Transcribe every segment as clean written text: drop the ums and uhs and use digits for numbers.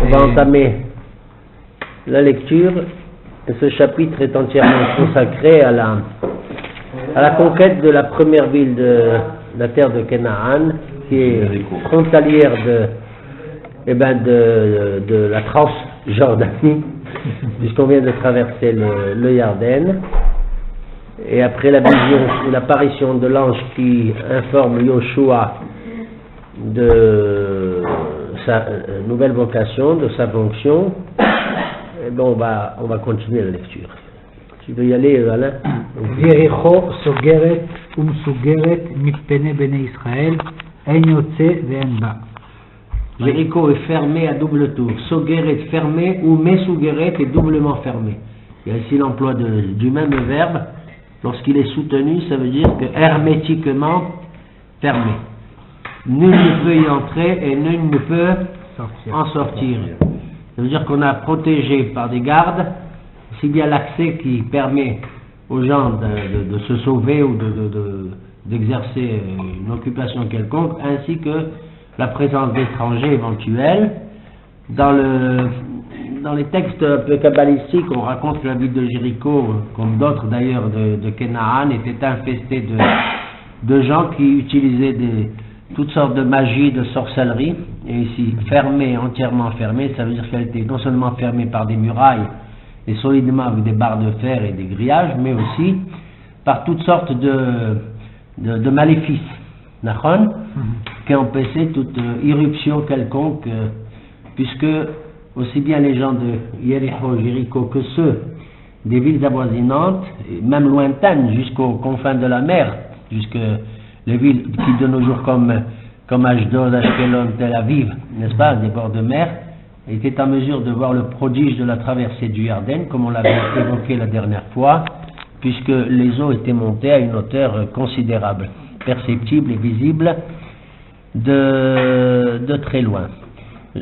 On va entamer la lecture. Et ce chapitre est entièrement consacré à la conquête de la première ville de la terre de Canaan, qui est frontalière de la Transjordanie, puisqu'on vient de traverser le Yarden. Et après la vision ou l'apparition de l'ange qui informe Yoshua de sa nouvelle vocation, de sa fonction, et ben on va continuer la lecture. Tu veux y aller, Alain? Yericho sogeret umsugeret mipene bene Israël en yotze ve'en ba. Jéricho est fermé à double tour. Sogeret fermé ou mesugeret est doublement fermé. Il y a ici l'emploi du même verbe. Lorsqu'il est soutenu, ça veut dire que hermétiquement fermé. Nul ne peut y entrer et nul ne peut en sortir. Ça veut dire qu'on a protégé par des gardes, aussi bien l'accès qui permet aux gens de se sauver ou d'exercer une occupation quelconque, ainsi que la présence d'étrangers éventuels. Dans les textes un peu kabbalistiques, on raconte que la ville de Jéricho, comme d'autres d'ailleurs de Canaan, était infestée de gens qui utilisaient toutes sortes de magie, de sorcellerie. Et ici, fermée, entièrement fermée, ça veut dire qu'elle était non seulement fermée par des murailles et solidement avec des barres de fer et des grillages, mais aussi par toutes sortes de maléfices, qui empêchaient toute irruption quelconque, puisque aussi bien les gens de Jéricho que ceux des villes avoisinantes, même lointaines, jusqu'aux confins de la mer, jusque les villes qui de nos jours comme Ashdod, Ashkelon, Tel Aviv, n'est-ce pas, des bords de mer, étaient en mesure de voir le prodige de la traversée du Yarden, comme on l'avait évoqué la dernière fois, puisque les eaux étaient montées à une hauteur considérable, perceptible et visible de très loin.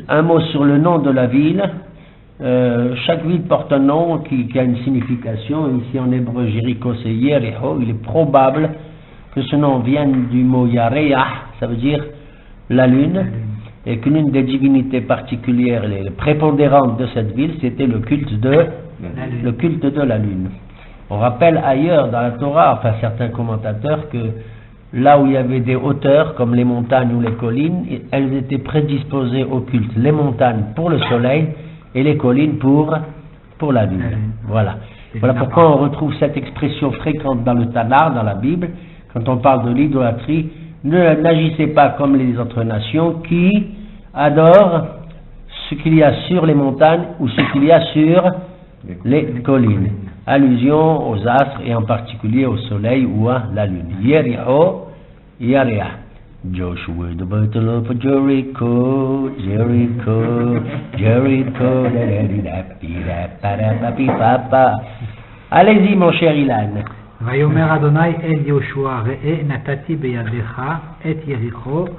Un mot sur le nom de la ville. Chaque ville porte un nom qui a une signification. Ici en hébreu, Jéricho c'est Yericho. Il est probable que ce nom vienne du mot Yareach, ça veut dire la lune, et que l'une des divinités particulières, les prépondérantes de cette ville, c'était le culte de la lune. On rappelle ailleurs dans la Torah, enfin certains commentateurs, que là où il y avait des hauteurs, comme les montagnes ou les collines, elles étaient prédisposées au culte. Les montagnes pour le soleil et les collines pour la lune. Voilà. Voilà pourquoi on retrouve cette expression fréquente dans le Tanakh, dans la Bible, quand on parle de l'idolâtrie. N'agissez pas comme les autres nations qui adorent ce qu'il y a sur les montagnes ou ce qu'il y a sur les collines. Allusion aux astres et en particulier au soleil ou à la lune. Yericho, Yareach. Joshua, the battle of Jericho, Jericho, Jericho. Allez-y, mon cher Ilan. Vayomer Adonai el Yoshua re'e natati beyadecha et Yericho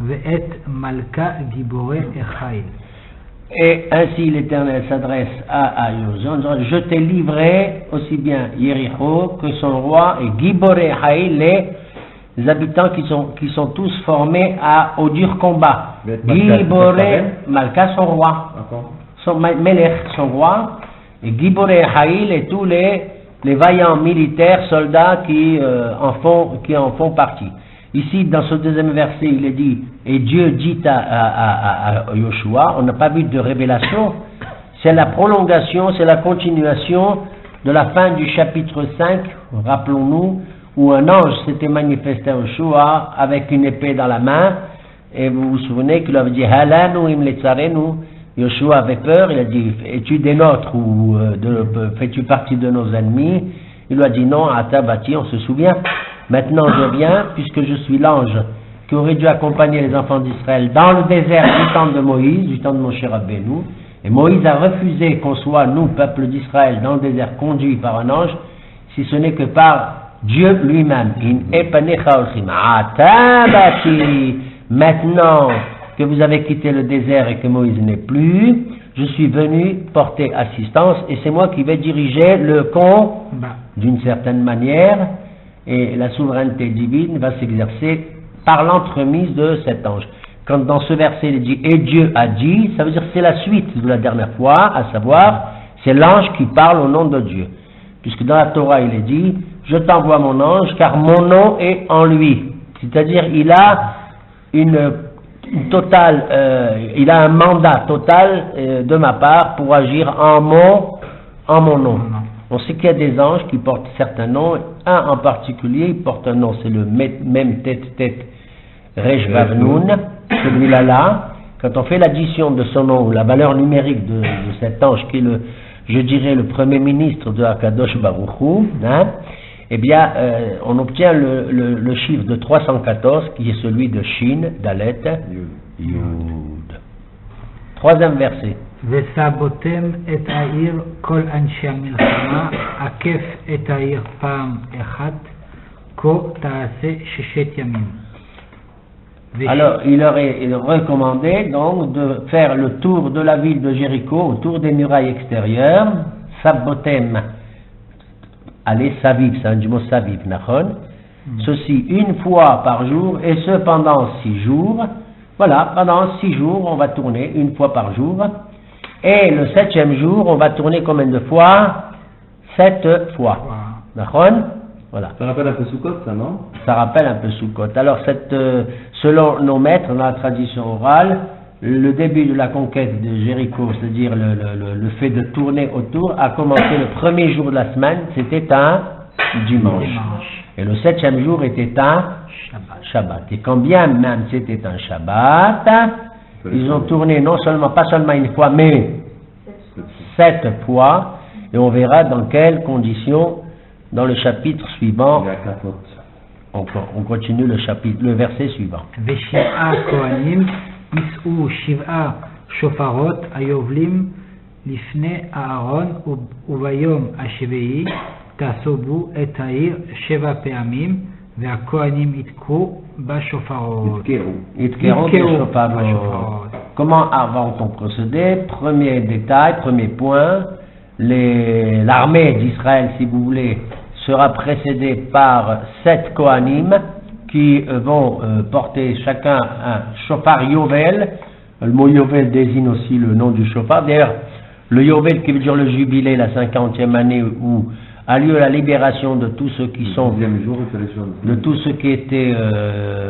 ve'et malka gibore echail. Et ainsi l'Éternel s'adresse à Josué, je t'ai livré aussi bien Yericho que son roi et Giboré Haïl, les habitants qui sont tous formés au dur combat. Giboré Malka, son roi, son Melech, son roi, et Giboré Haïl et tous les vaillants militaires, soldats qui en font partie. Ici, dans ce deuxième verset, il est dit, et Dieu dit à Yoshua, on n'a pas vu de révélation, c'est la prolongation, c'est la continuation de la fin du chapitre 5, rappelons-nous, où un ange s'était manifesté à Yoshua avec une épée dans la main, et vous vous souvenez qu'il avait dit, Halanu im letzarenu, Yoshua avait peur, il a dit, es-tu des nôtres ou fais-tu partie de nos ennemis? Il lui a dit non, Atabati, on se souvient. Maintenant je viens, puisque je suis l'ange qui aurait dû accompagner les enfants d'Israël dans le désert du temps de Moïse, du temps de Moshe Rabbeinu. Et Moïse a refusé qu'on soit, nous, peuple d'Israël, dans le désert conduit par un ange, si ce n'est que par Dieu lui-même. Maintenant que vous avez quitté le désert et que Moïse n'est plus, je suis venu porter assistance et c'est moi qui vais diriger le combat d'une certaine manière, et la souveraineté divine va s'exercer par l'entremise de cet ange. quand dans ce verset il dit « Et Dieu a dit », ça veut dire que c'est la suite de la dernière fois, à savoir, c'est l'ange qui parle au nom de Dieu. Puisque dans la Torah il est dit « Je t'envoie mon ange, car mon nom est en lui ». C'est-à-dire, il a une totale, il a un mandat total de ma part pour agir en mon nom. On sait qu'il y a des anges qui portent certains noms. Un en particulier, il porte un nom, c'est le même tête Resh Vav Nun, celui-là. Quand on fait l'addition de son nom, la valeur numérique de cet ange qui est je dirais, le premier ministre de Akadosh Baruch Hu, hein, eh bien, on obtient le chiffre de 314 qui est celui de Shin, Dalet, Yud. Troisième verset. וסבותם את העיר כל אנשי המלחמה, עקף את העיר פעם אחת, כה תעשה 6 ימים. Alors, il leur est recommandé donc de faire le tour de la ville de Jéricho, autour des murailles extérieures, Sabotem, allez, Saviv, c'est un du mot Saviv, Nachon, ceci une fois par jour, et ce pendant 6 jours. Voilà, pendant 6 jours, on va tourner une fois par jour. Et le 7e jour, on va tourner combien de fois? 7 fois. D'accord? Voilà. Ça rappelle un peu Sukkot, ça, non? Ça rappelle un peu Sukkot. Alors, selon nos maîtres, dans la tradition orale, le début de la conquête de Jéricho, c'est-à-dire le fait de tourner autour, a commencé le premier jour de la semaine, c'était un dimanche. Et le 7e jour était un Shabbat. Et quand bien même c'était un Shabbat, ils ont tourné pas seulement une fois, mais 7 fois, et on verra dans quelles conditions dans le chapitre suivant. On continue le verset suivant. ושבעה כהנים יישאו 7 שופרות היובלים לפני אהרון, וביום השביעי תעשו את העיר 7 פעמים, והכהנים יתקעו בשופרות. יתקעו בשופרות. Comment va-t-on procéder? Premier détail, premier point, l'armée d'Israël, si vous voulez, sera précédée par 7 Kohanim qui vont porter chacun un shofar Yovel. Le mot Yovel désigne aussi le nom du shofar. D'ailleurs, le Yovel qui veut dire le jubilé, la 50e année où a lieu la libération de tous ceux qui sont, de tous ceux qui étaient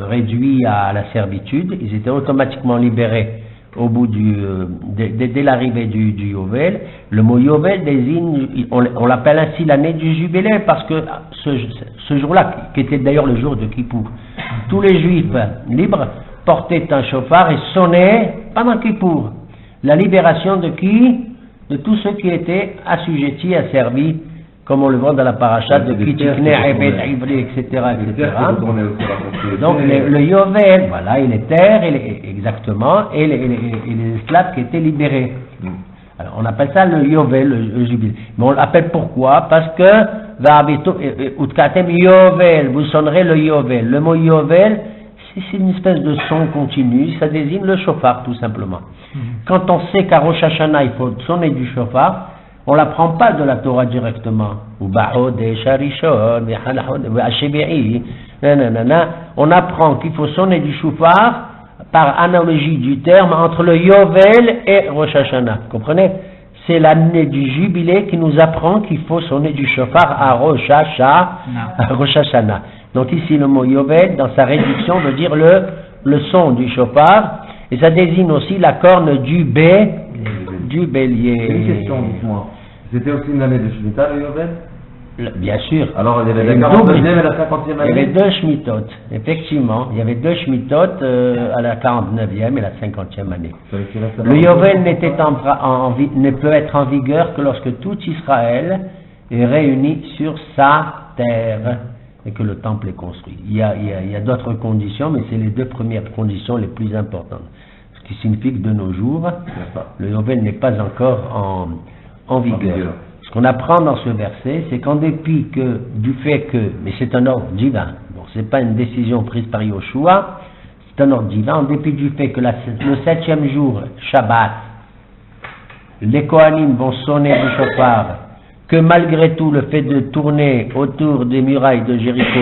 réduits à la servitude. Ils étaient automatiquement libérés au bout dès l'arrivée du Yovel. Le mot Yovel désigne, on l'appelle ainsi l'année du jubilé, parce que ce jour-là, qui était d'ailleurs le jour de Kippour, tous les juifs libres portaient un chauffard et sonnaient pendant Kippour. La libération de qui? De tous ceux qui étaient assujettis, asservis, comme on le voit dans la paracha de Kitikne, Ebed, Ivri, etc. Donc le Yovel, voilà, et les terres, exactement, et les esclaves qui étaient libérés. Alors on appelle ça le Yovel, le jubilé. Mais on l'appelle pourquoi? Parce que Utkatem Yovel, vous sonnerez le Yovel. Le mot Yovel, c'est une espèce de son continu, ça désigne le chauffard tout simplement. Quand on sait qu'à Rosh Hashanah il faut sonner du chauffard, on ne l'apprend pas de la Torah directement. On apprend qu'il faut sonner du chauffard par analogie du terme entre le Yovel et Rosh Hashanah. Comprenez? C'est l'année du jubilé qui nous apprend qu'il faut sonner du chauffard à Rosh Hashanah. Donc ici le mot Yovel, dans sa réduction, veut dire le son du chauffard, et ça désigne aussi la corne du bélier. Une question, dites-moi. C'était aussi une année de Shemitah, le Yovel? Bien sûr. Alors il y avait la 42e et la 50e année? Il y avait 2 Shemittot, effectivement. Il y avait 2 Shemittot à la 49e et la 50e année. Le Yovel ne peut être en vigueur que lorsque tout Israël est réuni sur sa terre et que le temple est construit. Il y a d'autres conditions, mais c'est les 2 premières conditions les plus importantes. Ce qui signifie que de nos jours, le Yovel n'est pas encore en vigueur. Ce qu'on apprend dans ce verset, c'est qu'en dépit du fait que, mais c'est un ordre divin, donc c'est pas une décision prise par Yoshua, c'est un ordre divin, en dépit du fait que le 7e jour, Shabbat, les Kohanim vont sonner du chauffard, que malgré tout le fait de tourner autour des murailles de Jéricho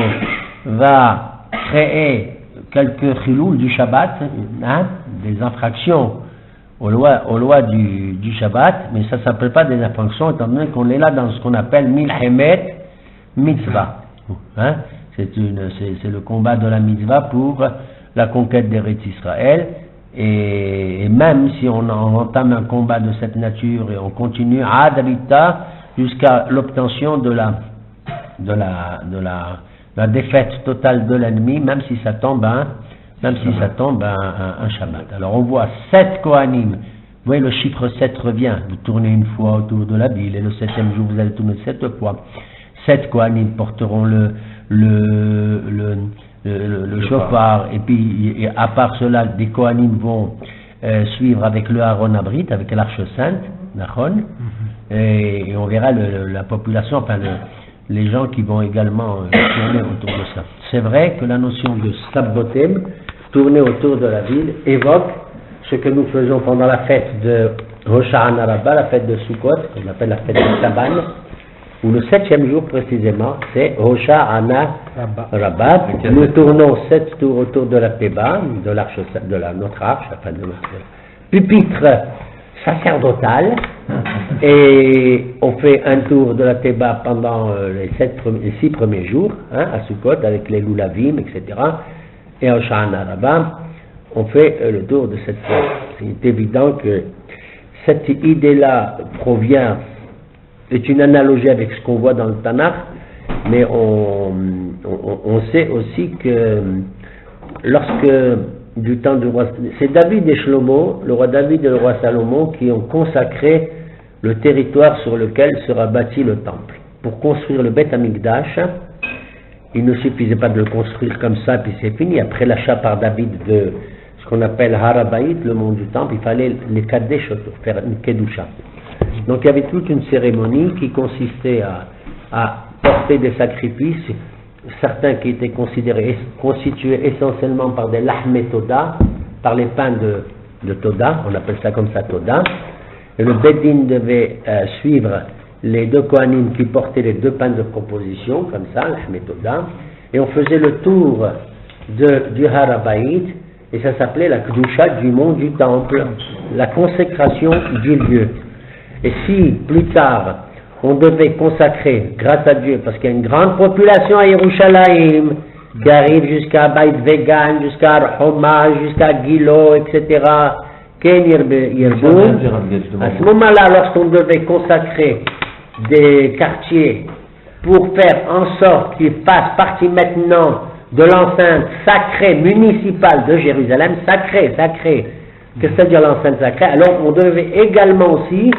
va créer quelques chilouls du Shabbat, hein, des infractions aux lois du Shabbat, mais ça ne s'appelle pas des infractions étant donné qu'on est là dans ce qu'on appelle Milchemet Mitzvah. Hein, c'est le combat de la mitzvah pour la conquête d'Eretz Israël, et même si on entame un combat de cette nature et on continue ad vitam jusqu'à l'obtention de la défaite totale de l'ennemi, même si ça tombe un Shabbat. Alors on voit 7 Kohanim, vous voyez le chiffre 7 revient, vous tournez une fois autour de la ville, et le 7e jour vous allez tourner 7 fois. 7 Kohanim porteront le chauffard, et puis à part cela, des Kohanim vont suivre avec le Aaron Abrit, avec l'arche sainte, Nachon, et on verra la population, enfin les gens qui vont également tourner autour de ça. C'est vrai que la notion de Sabbotem, tourner autour de la ville, évoque ce que nous faisons pendant la fête de Rosh Hashanah Rabbah, la fête de Sukkot, qu'on appelle la fête de Shaban, où le 7e jour précisément, c'est Rosh Hashanah Rabbah. Nous tournons 7 tours autour de la Théba, de l'arche, notre arche, enfin de notre pupitre sacerdotal, et on fait un tour de la Théba pendant les 6 premiers jours, hein, à Sukkot, avec les loulavim, etc. Et à Rosh Hashanah Rabbah, on fait le tour de cette fête. C'est évident que cette idée-là est une analogie avec ce qu'on voit dans le Tanakh, mais on sait aussi que lorsque, du temps du roi, c'est David et Shlomo, le roi David et le roi Salomon, qui ont consacré le territoire sur lequel sera bâti le temple. Pour construire le Beth Amikdash, il ne suffisait pas de le construire comme ça, puis c'est fini. Après l'achat par David de ce qu'on appelle Harabaït, le mont du temple, il fallait les Kadesh, faire une Kedusha. Donc il y avait toute une cérémonie qui consistait à porter des sacrifices, certains qui étaient constitués essentiellement par des lahmé toda, par les pains de toda, on appelle ça comme ça toda, et le Beddin devait suivre les 2 Kohanim qui portaient les 2 pains de proposition, comme ça, lahmé toda, et on faisait le tour du Harabaït, et ça s'appelait la Kedusha du mont du temple, la consécration du lieu. Et si, plus tard, on devait consacrer, grâce à Dieu, parce qu'il y a une grande population à Yerushalayim, qui arrive jusqu'à Beit Vegan, jusqu'à Homa, jusqu'à Gilo, etc., Ken Yerboum, à ce moment-là, lorsqu'on devait consacrer des quartiers pour faire en sorte qu'ils fassent partie maintenant de l'enceinte sacrée municipale de Jérusalem, sacrée, qu'est-ce que ça veut dire l'enceinte sacrée? Alors on devait également aussi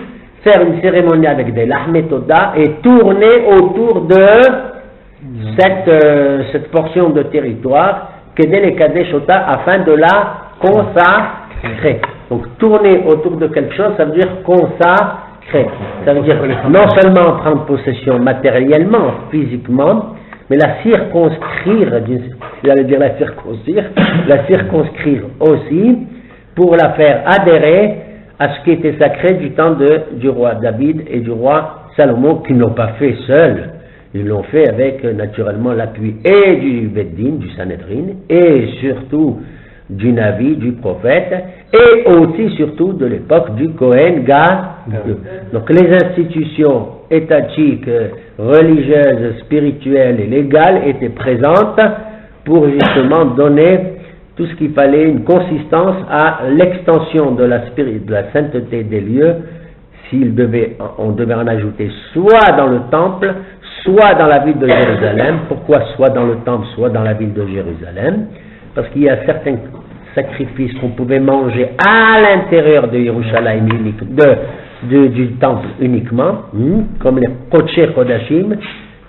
faire une cérémonie avec des lahmé toda et tourner autour de cette portion de territoire Kedel Kadesh Ota afin de la consacrer. Donc tourner autour de quelque chose, ça veut dire consacrer. Ça veut dire non seulement prendre possession matériellement, physiquement, mais la circonscrire, j'allais dire la circonscrire aussi pour la faire adhérer à ce qui était sacré du temps du roi David et du roi Salomon, qui n'ont pas fait seuls. Ils l'ont fait avec naturellement l'appui et du Beddin, du Sanhedrin, et surtout du Navi, du prophète, et aussi surtout de l'époque du Kohen Gadol. Donc les institutions étatiques, religieuses, spirituelles et légales étaient présentes pour justement donner tout ce qu'il fallait, une consistance à l'extension de la sainteté des lieux. On devait en ajouter soit dans le temple, soit dans la ville de Jérusalem. Pourquoi soit dans le temple, soit dans la ville de Jérusalem? Parce qu'il y a certains sacrifices qu'on pouvait manger à l'intérieur de Yerushalayim, du temple uniquement, comme les Kodesh Kodashim,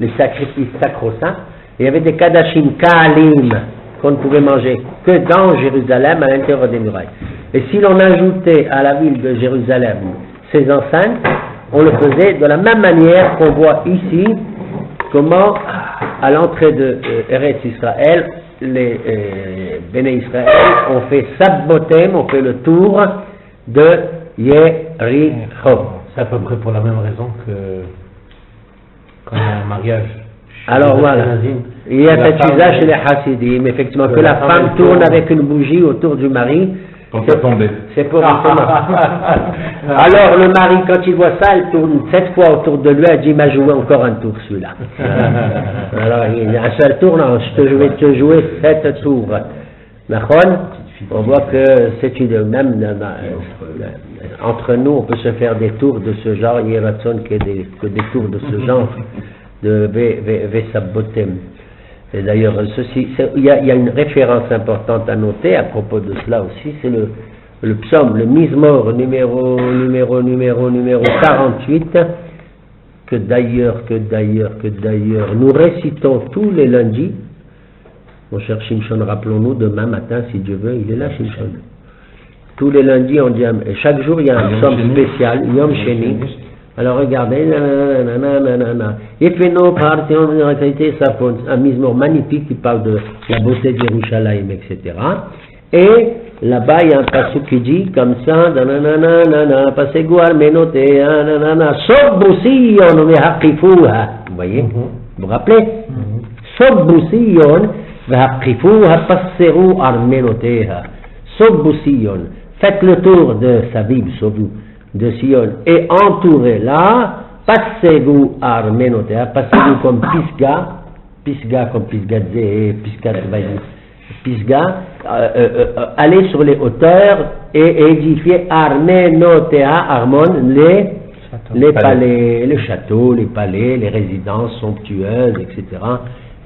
les sacrifices sacro-saints. Il y avait des Kadashim Kaalim qu'on ne pouvait manger que dans Jérusalem, à l'intérieur des murailles. Et si l'on ajoutait à la ville de Jérusalem ces enceintes, on le faisait de la même manière qu'on voit ici, comment à l'entrée de Eretz Israël, les Béné Israël ont fait Sabbotem, ont fait le tour de Yericho. C'est à peu près pour la même raison que quand il y a un mariage Alors voilà, il y a cet usage chez les Hasidim, effectivement, que la femme tourne avec une bougie autour du mari. Quand ça tombait. C'est pour Alors le mari, quand il voit ça, il tourne 7 fois autour de lui, elle dit, m'a joué encore un tour celui-là. Alors il y a un seul tour, non, je vais te jouer 7 tours. D'accord? On voit que c'est une même entre nous, on peut se faire des tours de ce genre, il y a que des tours de ce genre de Vesabotem. Et d'ailleurs, il y a une référence importante à noter à propos de cela aussi, c'est le psaume, le Mizmor numéro 48, que d'ailleurs, nous récitons tous les lundis. Mon cher Shimshon, rappelons-nous, demain matin, si Dieu veut, il est là, Shimshon. Tous les lundis, on dit, et chaque jour, il y a un psaume spécial, Yom Sheni. Alors regardez, Efeno parti en réalité, ça un mizmor magnifique qui parle de la beauté de Yerushalayim, etc. Et là-bas, il y a un passage qui dit comme ça, Pasegouar menote, Sobbusion vehaqifuha. Vous voyez? Vous vous rappelez? Sobbusion vehaqifuha passeru armenoteha. Sobbusion. Faites le tour de sa Bible, de Sion, et entourez-la, passez-vous à Arménotéa, passez-vous comme Pisga comme Pisgadze, Pisga, allez sur les hauteurs et édifiez Arménotéa, Armon, les palais, les châteaux, les palais, les résidences somptueuses, etc.,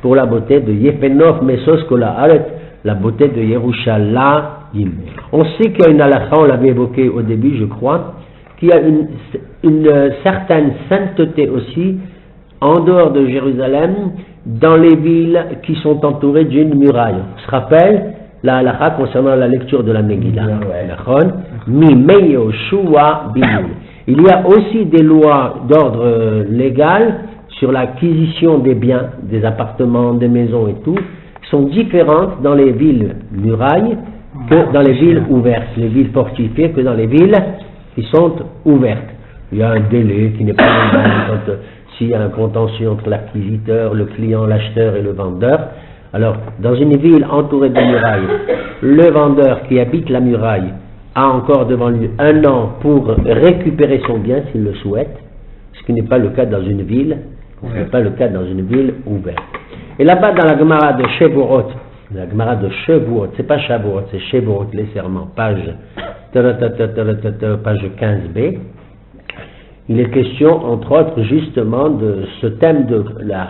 pour la beauté de Yefenov, Mesos, Kolaaret, la beauté de Yerushalayim. On sait qu'il y a une halakha, on l'avait évoqué au début, je crois, qu'il y a une certaine sainteté aussi en dehors de Jérusalem, dans les villes qui sont entourées d'une muraille. On se rappelle la halakha concernant la lecture de la Megillah. Il y a aussi des lois d'ordre légal sur l'acquisition des biens, des appartements, des maisons et tout, qui sont différentes dans les villes murailles que dans les villes ouvertes, les villes fortifiées que dans les villes qui sont ouvertes. Il y a un délai qui n'est pas normal quand s'il y a un contentieux entre l'acquisiteur, le client, l'acheteur et le vendeur. Alors, dans une ville entourée de murailles, le vendeur qui habite la muraille a encore devant lui 1 an pour récupérer son bien s'il le souhaite, ce qui n'est pas le cas dans une ville, ouverte. Et là-bas, dans la Gemara de Shevuot, c'est pas Shavuot, c'est Shevuot, les serments, page 15b, il est question, entre autres, justement, de ce thème de la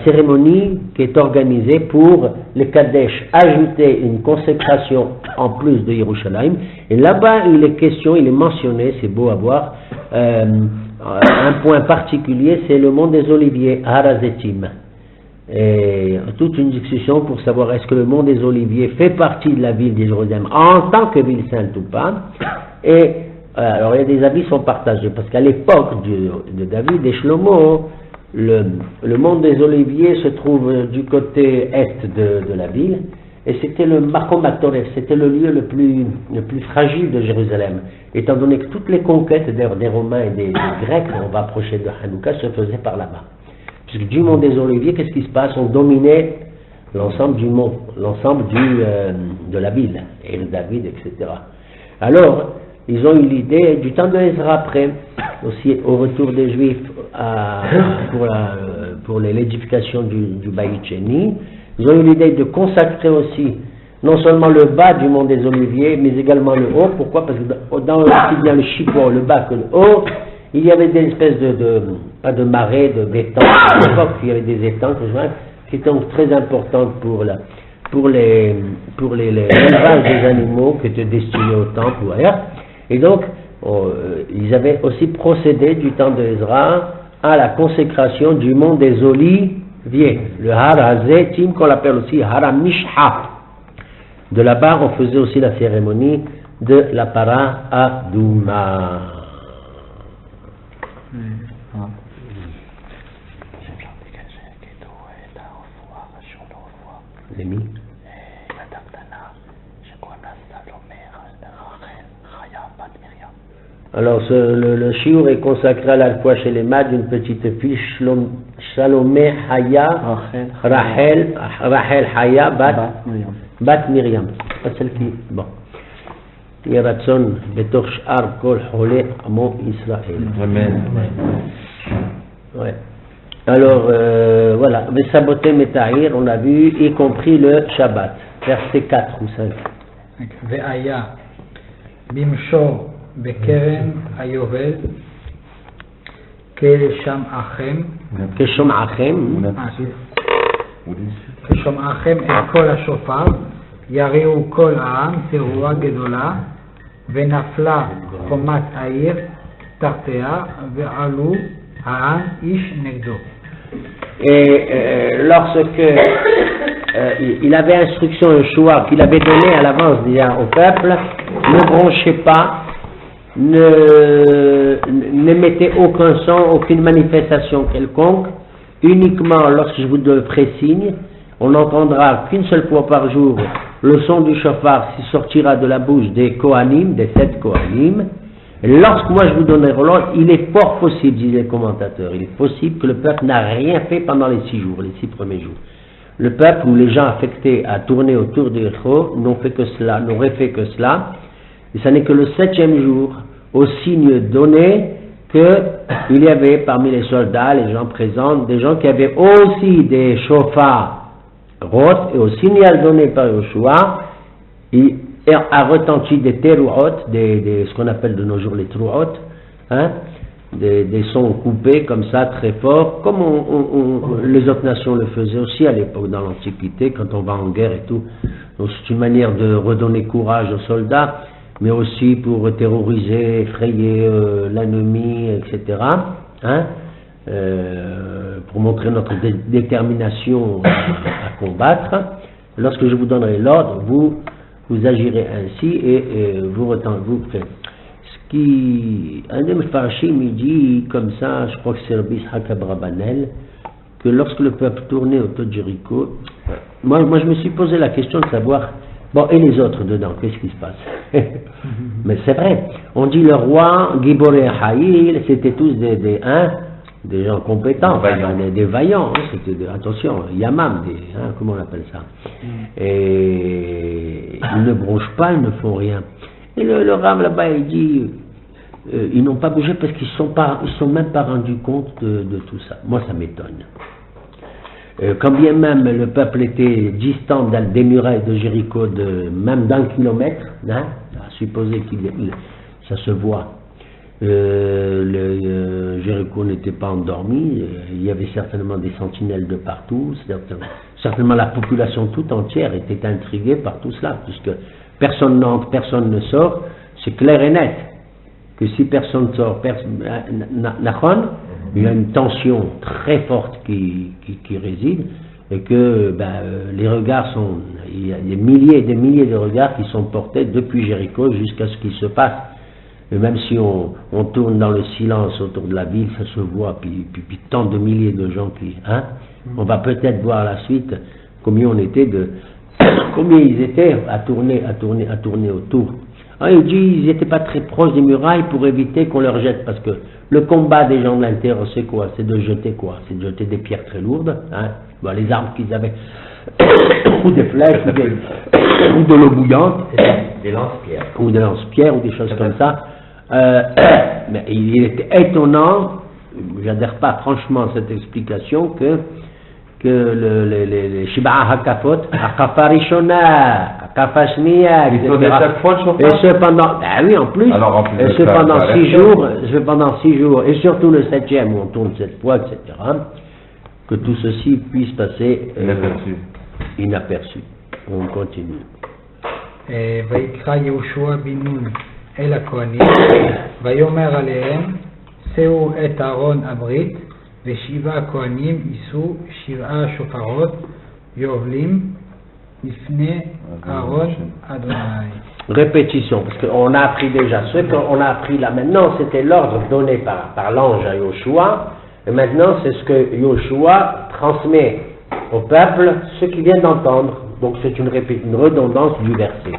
cérémonie qui est organisée pour les Kadesh, ajouter une consécration en plus de Yerushalayim. Et là-bas, il est mentionné, c'est beau à voir, un point particulier, c'est le mont des Oliviers, Harazetim. Et toute une discussion pour savoir est-ce que le mont des Oliviers fait partie de la ville de Jérusalem en tant que ville sainte ou pas. Et alors il y a des avis qui sont partagés parce qu'à l'époque de David et Shlomo, le mont des Oliviers se trouve du côté est de la ville et c'était le Makom HaToref, c'était le lieu le plus fragile de Jérusalem, étant donné que toutes les conquêtes des Romains et des Grecs, on va approcher de Hanouka, se faisaient par là-bas. Puisque du mont des Oliviers, qu'est-ce qui se passe? On dominait l'ensemble du mont, l'ensemble de la ville, et de David, etc. Alors, ils ont eu l'idée, du temps de Ezra après, aussi au retour des Juifs pour l'édification du Bayit Sheni, ils ont eu l'idée de consacrer aussi, non seulement le bas du mont des Oliviers, mais également le haut. Pourquoi? Parce que dans aussi bien le Shipor, le bas que le haut, il y avait des espèces pas de marais, d'étangs, à l'époque il y avait des étangs qui étaient très importantes pour l'élevage des animaux qui étaient destinés au temple ou ailleurs. Et donc, ils avaient aussi procédé du temps de Ezra à la consécration du mont des Oliviers, le Har Hazetim qu'on appelle aussi Har Mishha. De là-bas, on faisait aussi la cérémonie de la Para Adouma. למי? Alors, le shiur est consacré à la fois chez les Mad d'une petite fille, Shalomé Haya, Rachel Haya, Bat Miriam. Pas celle qui. Bon. Yeratson, Betor Sh'ar, Kol Hole, Amo Israël. Amen. Ouais. Alors, voilà. Vesaboté Metahir, on a vu, y compris le Shabbat. Verset 4 ou 5. Ve'aya, Bimshor, Bekeren, Ayovel, Kesham Achem, Keshom Achem. Kesham Achem et Kol HaShofar, Yariu Kol Ha'am, Teruah Gedola, Venafla Chomat Aïr, Tartea, Ve'alu Ha'am Ish Negdo. Et lorsque il avait instruction Yeshua qu'il avait donné à l'avance déjà au peuple, ne bronchez pas, n'émettez aucun son, aucune manifestation quelconque, uniquement lorsque je vous ferai signe, on n'entendra qu'une seule fois par jour le son du shofar qui sortira de la bouche des Kohanim, des 7 Kohanim. Et lorsque moi je vous donnerai l'ordre, il est fort possible, disait le commentateur, il est possible que le peuple n'a rien fait pendant les 6 jours, les 6 premiers jours. Le peuple ou les gens affectés à tourner autour de Yericho n'auraient fait que cela, et ce n'est que le 7e jour, au signe donné, qu'il y avait parmi les soldats, les gens présents, des gens qui avaient aussi des chauffards rot, et au signal donné par Yoshua, il a retenti des teruot, ce qu'on appelle de nos jours les truot, hein, des sons coupés comme ça, très forts, comme les autres nations le faisaient aussi à l'époque, dans l'Antiquité, quand on va en guerre et tout. Donc c'est une manière de redonner courage aux soldats, mais aussi pour terroriser, effrayer l'ennemi, etc. Hein, pour montrer notre détermination à combattre. Lorsque je vous donnerai l'ordre, vous agirez ainsi et vous ferez. Un des Mefarshim, il dit comme ça, je crois que c'est Rabbi Yitzhak Abrabanel, que lorsque le peuple tournait autour de Jéricho, moi je me suis posé la question de savoir, bon, et les autres dedans, qu'est-ce qui se passe? Mais c'est vrai, on dit le roi, Giboré Haïl, c'était tous des gens compétents, des vaillants, hein, c'était attention, Yamam, comment on appelle ça? Et ils ne bronchent pas, ils ne font rien. Et le Ram là-bas, il dit, ils n'ont pas bougé parce qu'ils ne sont même pas rendus compte de tout ça. Moi, ça m'étonne. Quand bien même le peuple était distant des murailles de Jéricho même d'1 kilomètre, hein, à supposer ça se voit, Jéricho n'était pas endormi, il y avait certainement des sentinelles de partout, certainement la population toute entière était intriguée par tout cela, puisque personne n'entre, personne ne sort, c'est clair et net que si personne sort, il y a une tension très forte qui réside, et que les regards il y a des milliers et des milliers de regards qui sont portés depuis Jéricho jusqu'à ce qu'il se passe. Et même si on tourne dans le silence autour de la ville, ça se voit, puis tant de milliers de gens on va peut-être voir la suite, combien ils étaient à tourner autour. Ah, il dit ils n'étaient pas très proches des murailles pour éviter qu'on leur jette, parce que le combat des gens de l'intérieur, c'est quoi? C'est de jeter quoi? C'est de jeter des pierres très lourdes, hein? Bon, les armes qu'ils avaient, ou des flèches, ou de l'eau bouillante, Des lance-pierres. ou des lance-pierres, ou des choses comme ça. Mais il était étonnant, j'adhère pas franchement à cette explication, que les Shiba'a Hakafot, Hakafa Rishona, Hakafa Shniya, etc. Et cependant, oui, en plus, et cependant 6 jours, et surtout le 7e où on tourne 7 fois, etc., que tout ceci puisse passer inaperçu. On continue. ויקרא יהושע בן נון אל הכהנים, ויאמר עליהם, שאו את ארון הברית, ו7 כהנים יישאו 7 שופרות יובלים לפני ארון אדוני. Répétition, parce qu'on a appris déjà, ce qu'on a appris là maintenant, c'était l'ordre donné par l'ange à Yoshua, et maintenant c'est ce que Yoshua transmet au peuple, ce qu'il vient d'entendre. Donc c'est une redondance du verset.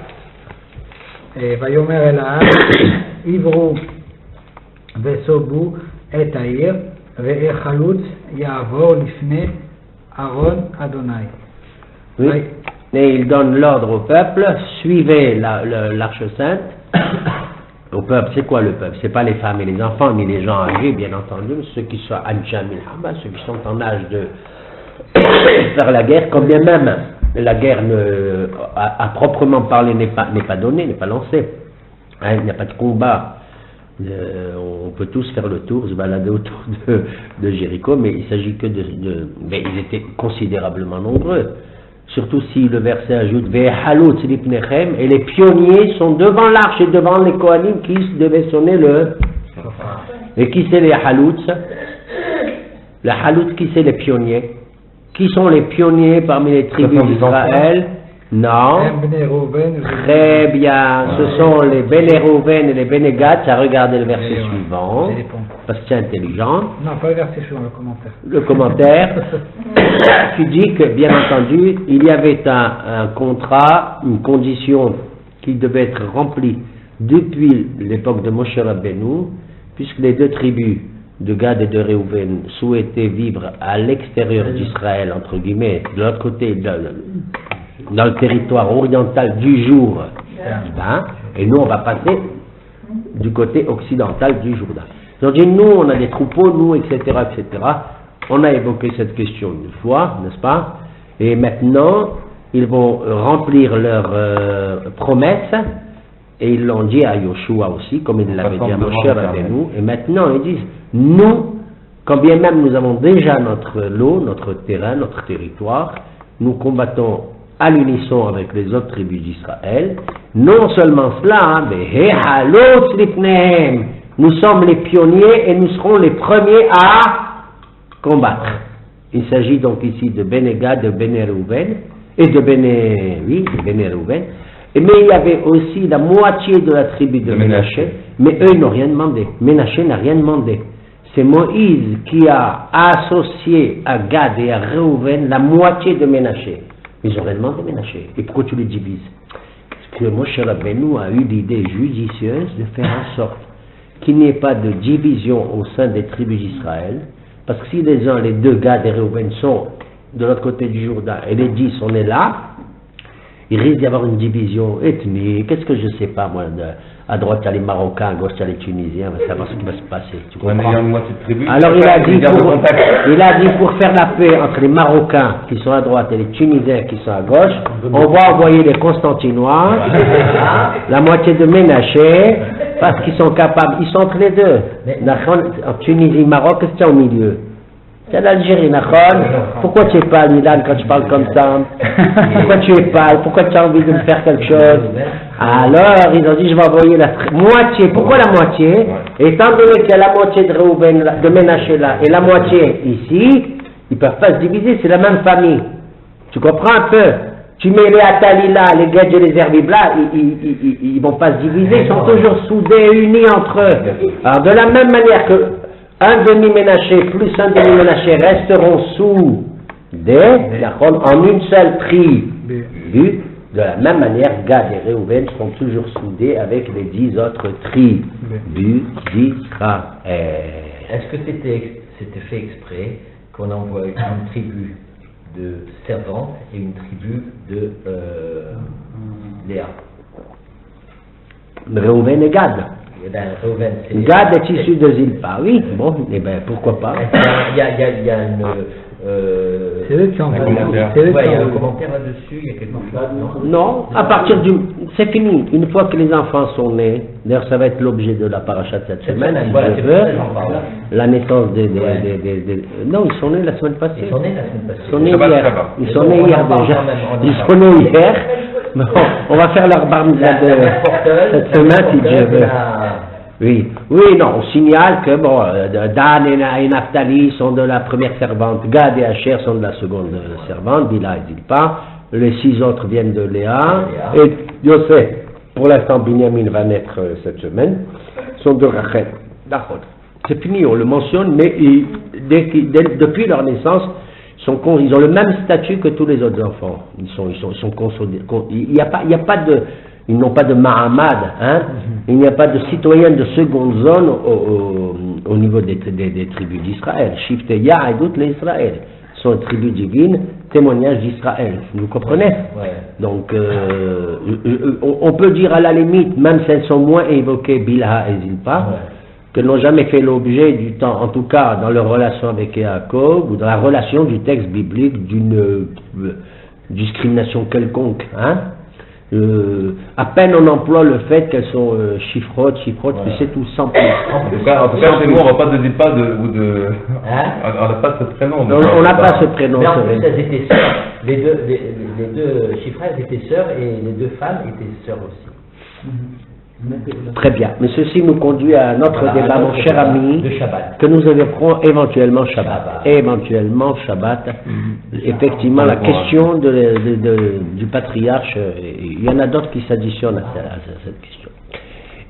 ויאמר אל העם, עברו וסובו את העיר, וחלוץ יעבור לפני ארון אדוני. Oui. Et il donne l'ordre au peuple, suivez l'arche sainte. Au peuple, c'est quoi le peuple? C'est pas les femmes et les enfants, ni les gens âgés, bien entendu, mais ceux qui sont Anjam il Hamas, ceux qui sont en âge de faire la guerre, quand bien même la guerre à proprement parler n'est pas donnée, n'est pas lancée. Hein, il n'y a pas de combat. On peut tous faire le tour, se balader autour de Jéricho, mais il s'agit que mais ils étaient considérablement nombreux. Surtout si le verset ajoute Ve'halutz lipnechem, et les pionniers sont devant l'arche et devant les Kohanim qui devaient sonner le. Et qui c'est les halutz? Les halutz, qui c'est les pionniers? Qui sont les pionniers parmi les tribus d'Israël? Non. Très bien. Ce sont les Bene Rouven et les Bene Gad. Ça, regardez le verset suivant. Parce que c'est intelligent. Non, pas le verset suivant, le commentaire. Le commentaire qui dit que, bien entendu, il y avait un contrat, une condition qui devait être remplie depuis l'époque de Moshe Rabbeinu, puisque les deux tribus de Gad et de Réhouven souhaitaient vivre à l'extérieur d'Israël, entre guillemets, de l'autre côté, dans le territoire oriental du Jourdain, et nous on va passer du côté occidental du Jourdain. Ils ont dit, nous on a des troupeaux, nous, etc., etc. On a évoqué cette question une fois, n'est-ce pas? Et maintenant, ils vont remplir leur promesse, et ils l'ont dit à Yoshua aussi, comme ils l'avaient dit à Moshe Rabbeinu, et maintenant ils disent, nous, quand bien même nous avons déjà notre lot, notre terrain, notre territoire, nous combattons à l'unisson avec les autres tribus d'Israël. Non seulement cela, mais nous sommes les pionniers et nous serons les premiers à combattre. Il s'agit donc ici de Bene Gad, de Bene Reuven et de Bene Reuven. Mais il y avait aussi la moitié de la tribu de Ménaché, mais eux ils n'ont rien demandé. Ménaché n'a rien demandé. C'est Moïse qui a associé à Gad et à Reuven la moitié de Ménaché. Ils auraient demandé Ménaché. Et pourquoi tu les divises? Parce que Moshe Rabbeinu a eu l'idée judicieuse de faire en sorte qu'il n'y ait pas de division au sein des tribus d'Israël. Parce que si les deux Gad et Reuven sont de l'autre côté du Jourdain et les 10 on est là, il risque d'y avoir une division ethnique. Qu'est-ce que je sais pas moi, à droite il y a les Marocains, à gauche il y a les Tunisiens, on va savoir ce qui va se passer. Tu comprends? Alors il a dit pour faire la paix entre les Marocains qui sont à droite et les Tunisiens qui sont à gauche, on va envoyer les Constantinois, la moitié de Ménaché, parce qu'ils sont capables, ils sont entre les deux. En Tunisie, Maroc, qu'est-ce qu'il y a au milieu? C'est l'Algérie, Nakhon. Pourquoi tu es pâle, Milan, quand je parle comme ça? Pourquoi tu es pâle? Pourquoi tu as envie de me faire quelque chose? Alors, ils ont dit, je vais envoyer la moitié. Pourquoi la moitié? Étant donné qu'il y a la moitié de Reuven, de Ménaché là, et la moitié ici, ils ne peuvent pas se diviser, c'est la même famille. Tu comprends un peu? Tu mets les Atali là, les Gadj et les Herbib là, ils ne vont pas se diviser, ils sont toujours soudés, unis entre eux. Alors, de la même manière que un demi-ménaché plus un demi-ménaché resteront sous en une seule tribu. De la même manière, Gad et Réhouven seront toujours soudés avec les 10 autres tribus d'Israël. Est-ce que c'était fait exprès qu'on envoie une tribu de servantes et une tribu de Léa? Réhouven et Gad. Gad est issu de Zilpa, oui, bon, et bien pourquoi pas. Il y a une. C'est eux qui ont il y a un commentaire là-dessus, il y a quelque chose, non, à partir du. C'est fini, une fois que les enfants sont nés, d'ailleurs ça va être l'objet de la paracha de cette semaine, si je veux, la naissance des. Non, ils sont nés la semaine passée. Ils sont nés la semaine passée. Ils sont nés hier. Ils sont nés hier déjà. Ils sont nés hier. Bon, on va faire leur bar mitzvah de cette semaine si Dieu veut. Oui, non, on signale que bon, Dan et Naphtali sont de la première servante, Gad et Asher sont de la seconde servante, Bila et Zilpa, les 6 autres viennent de Léa, et Yosef, pour l'instant Binyamin va naître cette semaine, sont de Rachel. D'accord. C'est fini, on le mentionne, mais depuis leur naissance, ils ont le même statut que tous les autres enfants. Ils sont consolidés. Il n'y a pas de. ils n'ont pas de Mahamad, hein. Il n'y a pas de citoyens de seconde zone au niveau des tribus d'Israël. Shifte Ya'edut l'Israël sont les tribus divines, témoignages d'Israël. Vous comprenez? Ouais. Donc, on peut dire à la limite, même si elles sont moins évoquées, Bilha et Zilpa, qu'elles n'ont jamais fait l'objet du temps, en tout cas dans leur relation avec Yaakov, ou dans la relation du texte biblique d'une discrimination quelconque. Hein? À peine on emploie le fait qu'elles sont chiffrotes, mais c'est tout sans plus. En tout cas, chez nous, on va pas de Zilpa ou de. Hein? On n'a pas ce prénom. On n'a pas ce prénom. Mais en plus, elles étaient sœurs. Les deux chiffres, elles étaient sœurs et les deux femmes étaient sœurs aussi. Très bien. Mais ceci nous conduit à notre Voilà, débat, à mon notre cher débat ami, de Shabbat. que nous évoquerons éventuellement Shabbat. Éventuellement Shabbat. Effectivement, la question du patriarche, il y en a d'autres qui s'additionnent à cette question.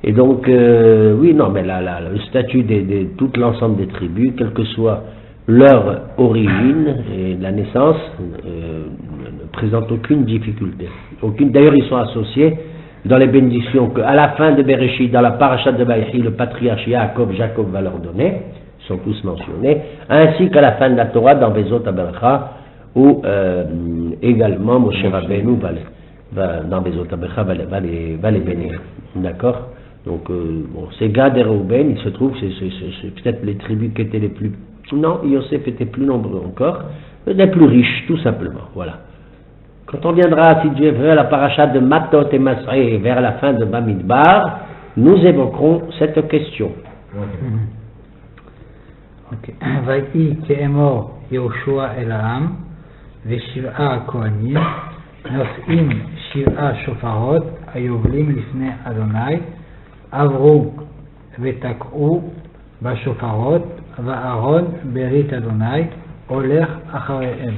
Et donc, oui, non, mais le statut de tout l'ensemble des tribus, quelle que soit leur origine et la naissance, ne présente aucune difficulté. D'ailleurs, ils sont associés dans les bénédictions qu'à la fin de Bereshit, dans la parashat de Vaïchi, le patriarche Jacob va leur donner, ils sont tous mentionnés, ainsi qu'à la fin de la Torah dans Bezot Abercha, où également Moshe Rabbeinu dans Bezot Abercha va les bénir. D'accord? Donc, ces Gad et Reuben, il se trouve, c'est peut-être les tribus qui étaient les plus... Non, Yosef était plus nombreux encore, les plus riches, tout simplement. Voilà. Quand on viendra, si Dieu veut, à la paracha de Matot et Masré, vers la fin de Bamidbar, nous évoquerons cette question. ויהי כאמור יהושע אל העם ושבעה הכהנים נושאים 7 שופרות היובלים לפני אדוני עברו ותקעו בשופרות ואהרון ברית אדוני הולך אחריהם.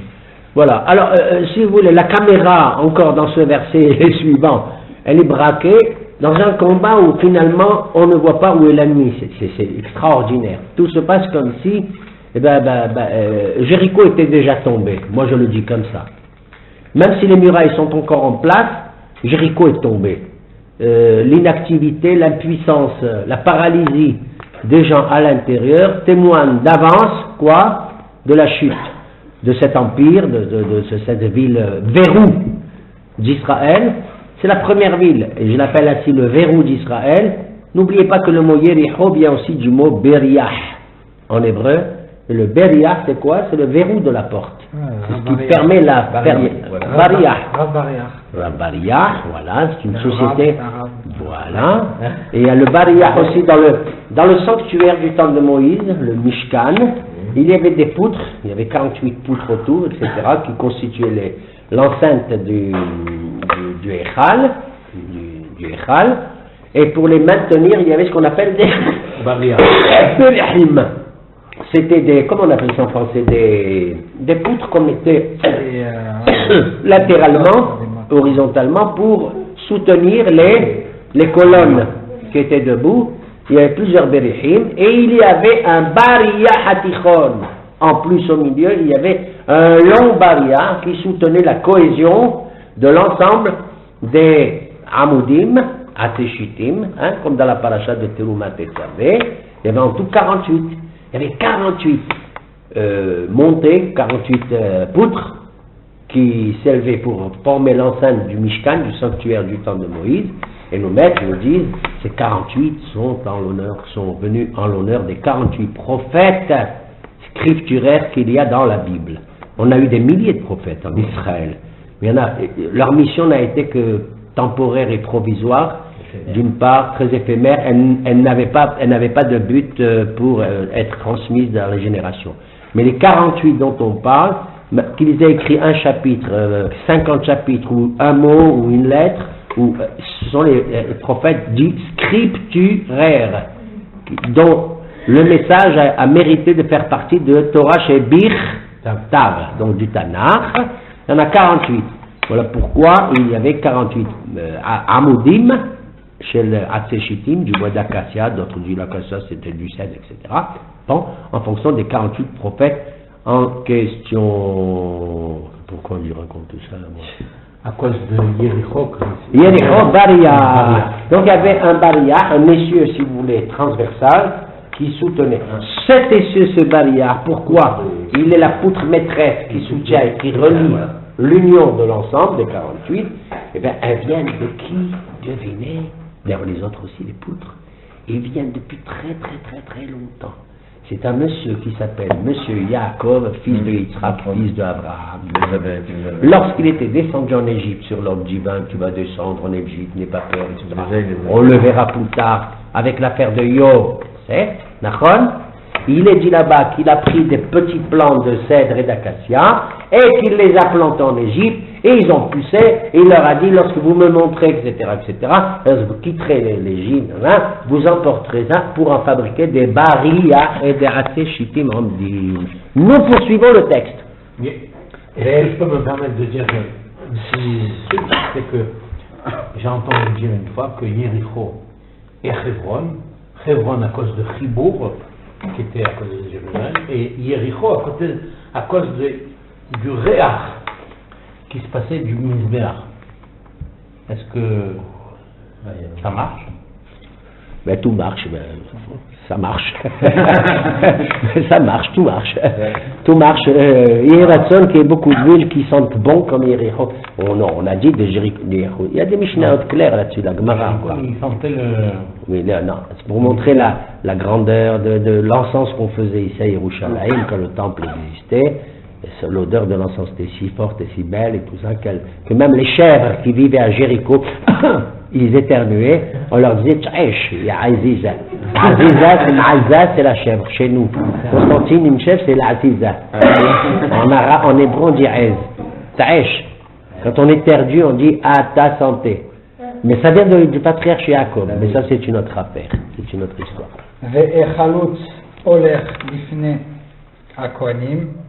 Voilà, alors si vous voulez, la caméra, encore dans ce verset suivant, elle est braquée dans un combat où finalement on ne voit pas où est l'ennemi, c'est extraordinaire. Tout se passe comme si Jéricho était déjà tombé, moi je le dis comme ça. Même si les murailles sont encore en place, Jéricho est tombé. L'inactivité, l'impuissance, la paralysie des gens à l'intérieur témoignent d'avance, quoi? De la chute de cet empire, de cette ville verrou d'Israël. C'est la première ville, et je l'appelle ainsi le verrou d'Israël. N'oubliez pas que le mot Yericho vient aussi du mot Beriah en hébreu. Et le Beriah, c'est quoi? C'est le verrou de la porte. C'est ce qui permet la... Bariah. Bariah, voilà, c'est une société... Voilà. Et il y a le Bariah aussi dans le sanctuaire du temple de Moïse, le Mishkan. Il y avait des poutres, il y avait 48 poutres autour, etc., qui constituaient l'enceinte du Echal, et pour les maintenir, il y avait ce qu'on appelle des Berihim. C'était des, comment on appelle ça en français, des poutres qu'on mettait latéralement, horizontalement, pour soutenir les colonnes qui étaient debout. Il y avait plusieurs Berihim, et il y avait un Bariah Hatichon. En plus, au milieu, il y avait un long Bariah qui soutenait la cohésion de l'ensemble des Amudim, Ateshitim, comme dans la paracha de Terumat et Tzavé. Il y avait en tout 48. Il y avait 48 montées, 48 poutres qui s'élevaient pour former l'enceinte du Mishkan, du sanctuaire du temps de Moïse. Et nos maîtres nous disent, ces 48 sont venus en l'honneur des 48 prophètes scripturaires qu'il y a dans la Bible. On a eu des milliers de prophètes en Israël. Mais leur mission n'a été que temporaire et provisoire. D'une part, très éphémère, elle n'avait pas de but pour être transmise dans les générations. Mais les 48 dont on parle, qu'ils aient écrit un chapitre, 50 chapitres, ou un mot, ou une lettre, ce sont les prophètes dits scripturaires, dont le message a mérité de faire partie de Torah chez Bir Tav, donc du Tanakh. Il y en a 48. Voilà pourquoi il y avait 48 Amudim chez le Hatzeshitim, du bois d'acacia, d'autres disent l'acacia c'était du cèdre, etc. Bon, en fonction des 48 prophètes en question. Pourquoi on lui raconte tout ça, moi? À cause de Yericho. Yericho, Baria. Donc il y avait un Baria, un essieu, si vous voulez, transversal, qui soutenait. Cet essieu, ce Baria, pourquoi? Il est la poutre maîtresse qui soutient et qui relie l'union de l'ensemble des 48. Eh bien, elles viennent de qui? Devinez. D'ailleurs, les autres aussi, les poutres. Ils viennent depuis très longtemps. C'est un monsieur qui s'appelle Monsieur Yaakov, fils de Yitzhak, fils d'Abraham. Lorsqu'il était descendu en Égypte sur l'ordre divin, tu vas descendre en Égypte, n'aie pas peur, etc. On le verra plus tard avec l'affaire de Yov. C'est Nachon. Il est dit là-bas qu'il a pris des petits plants de cèdre et d'acacia et qu'il les a plantés en Égypte et ils ont poussé et il leur a dit lorsque vous me montrez, etc., lorsque vous quitterez l'Égypte, vous emporterez ça pour en fabriquer des barillas et des atseshitim ramdim. Nous poursuivons le texte. Est-ce que je peux me permettre de dire c'est que j'ai entendu dire une fois que Yericho et Hebron à cause de Chibour, qui était à cause de Jérusalem, et Yericho à cause du Réach qui se passait du Mizbeach. Est-ce que ça marche? Ben, tout marche, ben, ça marche. Ça marche, tout marche. Tout marche. Il y a qui est beaucoup de villes qui sentent bon comme Yericho. Oh non, on a dit de Jéricho. Il y a des Mishnayot clairs là-dessus, la Gemara. Ils sentaient le... Oui, là, non, c'est pour montrer la grandeur de l'encens qu'on faisait ici à Yerushalayim quand le temple existait. L'odeur de l'encens était si forte et si belle et tout ça que même les chèvres qui vivaient à Jéricho, ils éternuaient, on leur disait Tchaïch, il y a Aziza. Aziza, c'est la chèvre chez nous. Constantine, une chèvre, c'est la Aziza. En hébreu, on dit Aïz. Tchaïch. Quand on éternue, on dit à ta santé. Mais ça vient du patriarche Yaakov. Mais ça, c'est une autre affaire. C'est une autre histoire. Ve'echalut olech lifnei hakohanim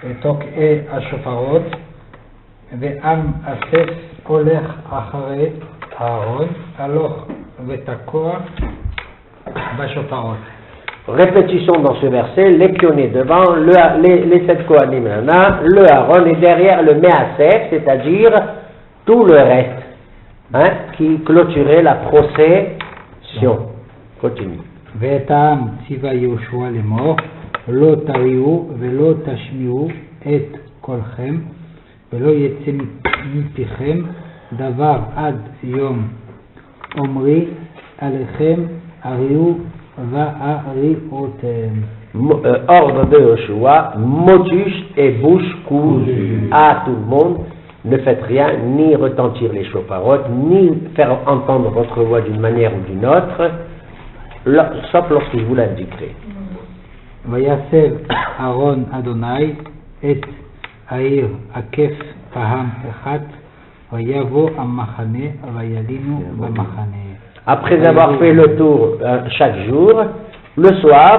ותוקעי השופרות ועם אסף הולך אחרי אהרון הלוך ותקוע בשופרות. Répétition dans ce verset, les pionniers devant, les 7 Kohanim, le Aaron et derrière le Measef, c'est-à-dire tout le reste, qui clôturait la procession. Continue. ואת העם ציווה יהושע לאמור לא תריעו ולא תשמיעו את קולכם ולא יצא מפיכם דבר עד יום אומרי עליכם הריעו והריעותם. Ordre de Yoshua, motus et bouche cousue à tout le monde. Ne faites rien, ni retentir les chauffarottes, ni faire entendre votre voix d'une manière ou d'une autre, sauf lorsque je vous l'indiquerai. ויסב אהרון אדוני את העיר עקף פעם אחת ויבוא המחנה וילינו במחנה. Après avoir fait le tour chaque jour, le soir,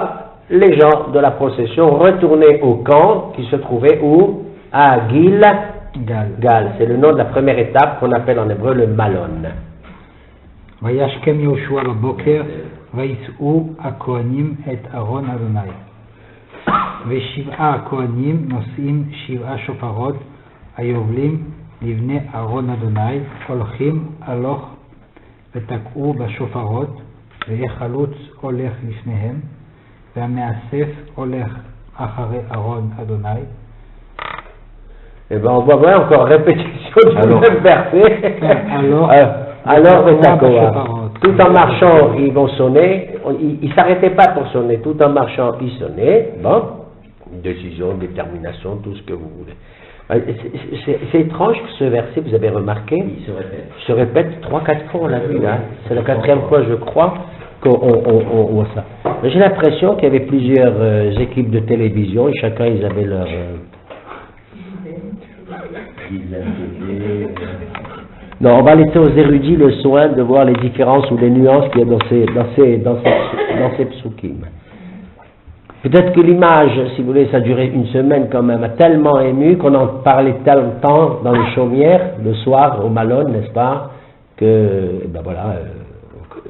les gens de la procession retournaient au camp qui se trouvait où? À Gilgal. C'est le nom de la première étape qu'on appelle en hébreu le Malon. וישכם יהושע בבוקר וישאו הכהנים את אהרון אדוני. ושבעה הכהנים נושאים 7 שופרות היובלים לבני אהרון אדוני הולכים הלוך ותקעו בשופרות והחלוץ הולך לפניהם והמאסף הולך אחרי אהרון אדוני. Eh bien, on va voir encore répétition du même verset. Alors, tout en marchant, ils vont sonner. Ils ne s'arrêtaient pas pour sonner. Tout en marchant, ils sonnaient. Bon, décision, détermination, tout ce que vous voulez. C'est étrange que ce verset, vous avez remarqué, il se répète 3-4 fois, on l'a vu là. C'est la 4e fois, je crois, qu'on voit ça. Mais j'ai l'impression qu'il y avait plusieurs équipes de télévision et chacun, ils avaient leur... Non, on va laisser aux érudits le soin de voir les différences ou les nuances qu'il y a dans ces psukim. Peut-être que l'image, si vous voulez, ça a duré une semaine quand même, a tellement ému qu'on en parlait tellement dans les chaumières, le soir, au Malon, n'est-ce pas, que, ben voilà,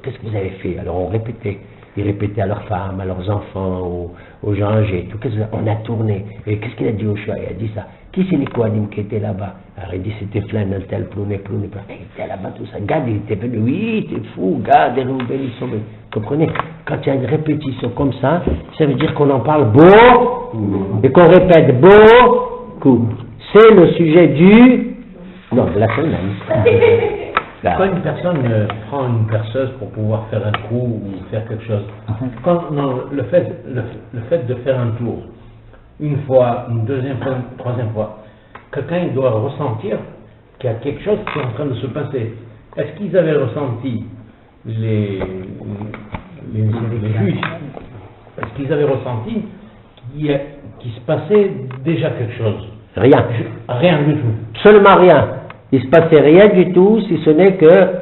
qu'est-ce que vous avez fait? Alors on répétait. ils répétaient à leurs femmes, à leurs enfants, aux gens âgés, tout. On a tourné. Et qu'est-ce qu'il a dit au choix? Il a dit ça. Qui c'est les Kohanim qui étaient là-bas? Alors il dit c'était Flan, un tel, plouné. Il était là-bas, tout ça. Gad, il était venu. Oui, t'es fou, Gad, et Reuben, ils sont venus. Comprenez? Quand il y a une répétition comme ça veut dire qu'on en parle beau et qu'on répète beaucoup. C'est le sujet de la semaine. Quand une personne prend une perceuse pour pouvoir faire un trou ou faire quelque chose, le fait de faire un tour, une fois, une deuxième fois, une troisième fois, quelqu'un il doit ressentir qu'il y a quelque chose qui est en train de se passer. Est-ce qu'ils avaient ressenti les juifs? Est-ce qu'ils avaient ressenti qu'il se passait déjà quelque chose? Rien. Rien du tout. Seulement rien. Il se passait rien du tout, si ce n'est que...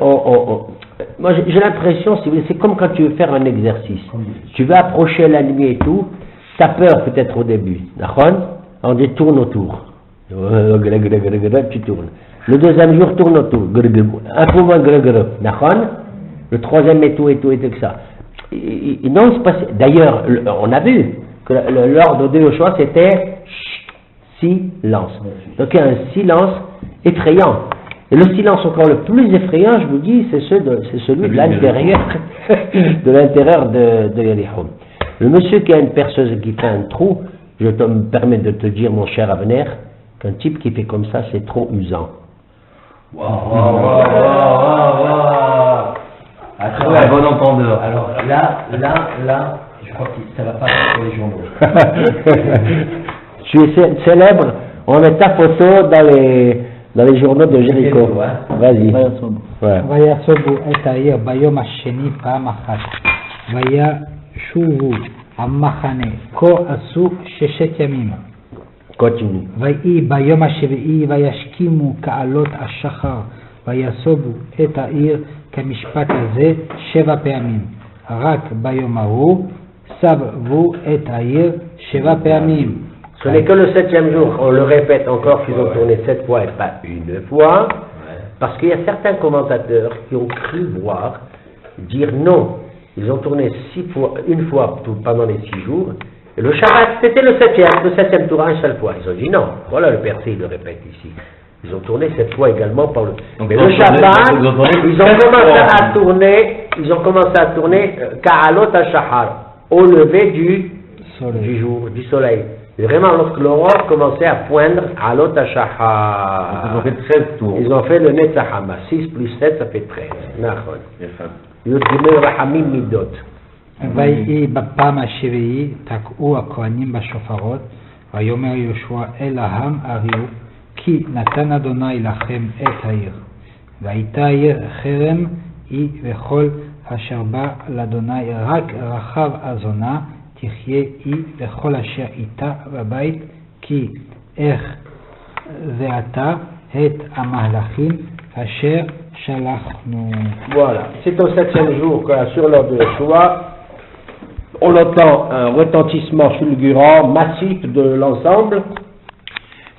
Moi, j'ai l'impression, c'est comme quand tu veux faire un exercice. Tu veux approcher la nuit et tout, t'as peur peut-être au début. D'accord? On dit tourne autour. Tu tournes. Le deuxième jour, tourne autour. Un peu moins. D'accord? Le troisième et tout, que ça. Non, il se passait... D'ailleurs, on a vu que l'ordre de Yoshua, c'était silence. Donc il y a un silence effrayant. Et le silence encore le plus effrayant, je vous dis, c'est celui de l'intérieur, de l'intérieur de Yericho. Le monsieur qui a une perceuse qui fait un trou, je me permets de te dire, mon cher Avner, qu'un type qui fait comme ça, c'est trop usant. Un bon entendeur. Alors là, je crois que ça va pas pour les journaux. Tu es célèbre, on met ta photo dans les journaux de Jéricho. Vas-y. ויסובו את העיר ביום השני פעם אחת, וישובו המחנה, כה עשו 6 ימים. Continue. ויהי ביום השביעי וישכימו כעלות השחר, ויסובו את העיר כמשפט הזה 7 פעמים. רק ביום ההוא סבבו את העיר 7 פעמים. Ce n'est que le 7e jour, on le répète encore qu'ils ont tourné 7 fois et pas une fois, parce qu'il y a certains commentateurs qui ont cru voir dire non. Ils ont tourné une fois pendant les 6 jours, et le Shabbat c'était le 7e tour une seule fois. Ils ont dit non, voilà le percé, il le répète ici. Ils ont tourné 7 fois également par le... Donc, mais le Shabbat, ils ont commencé à tourner Ka'alot HaShahar, au lever du jour, du soleil. Et vraiment, lorsque l'aurore commençait à poindre à l'Otashahar. Ils ont fait 13 tours. Ils ont fait le Netzahama. 6 plus 7, ça fait 13. Nachon. Yudgimel Rahamim Midot. ויהי בפעם השביעי תקעו הכהנים בשופרות, ויאמר יהושע אל העם הריעו, כי נתן אדוני לכם את העיר. והייתה העיר חרם היא וכל אשר בא לאדוני, רק רחב הזונה תחיה היא לכל אשר איתה בבית, כי איך ועתה את המהלכים אשר שלחנו. Voilà, c'est au 7e jour que sur l'ordre de Yeshua, on entend un retentissement fulgurant, massif de l'ensemble,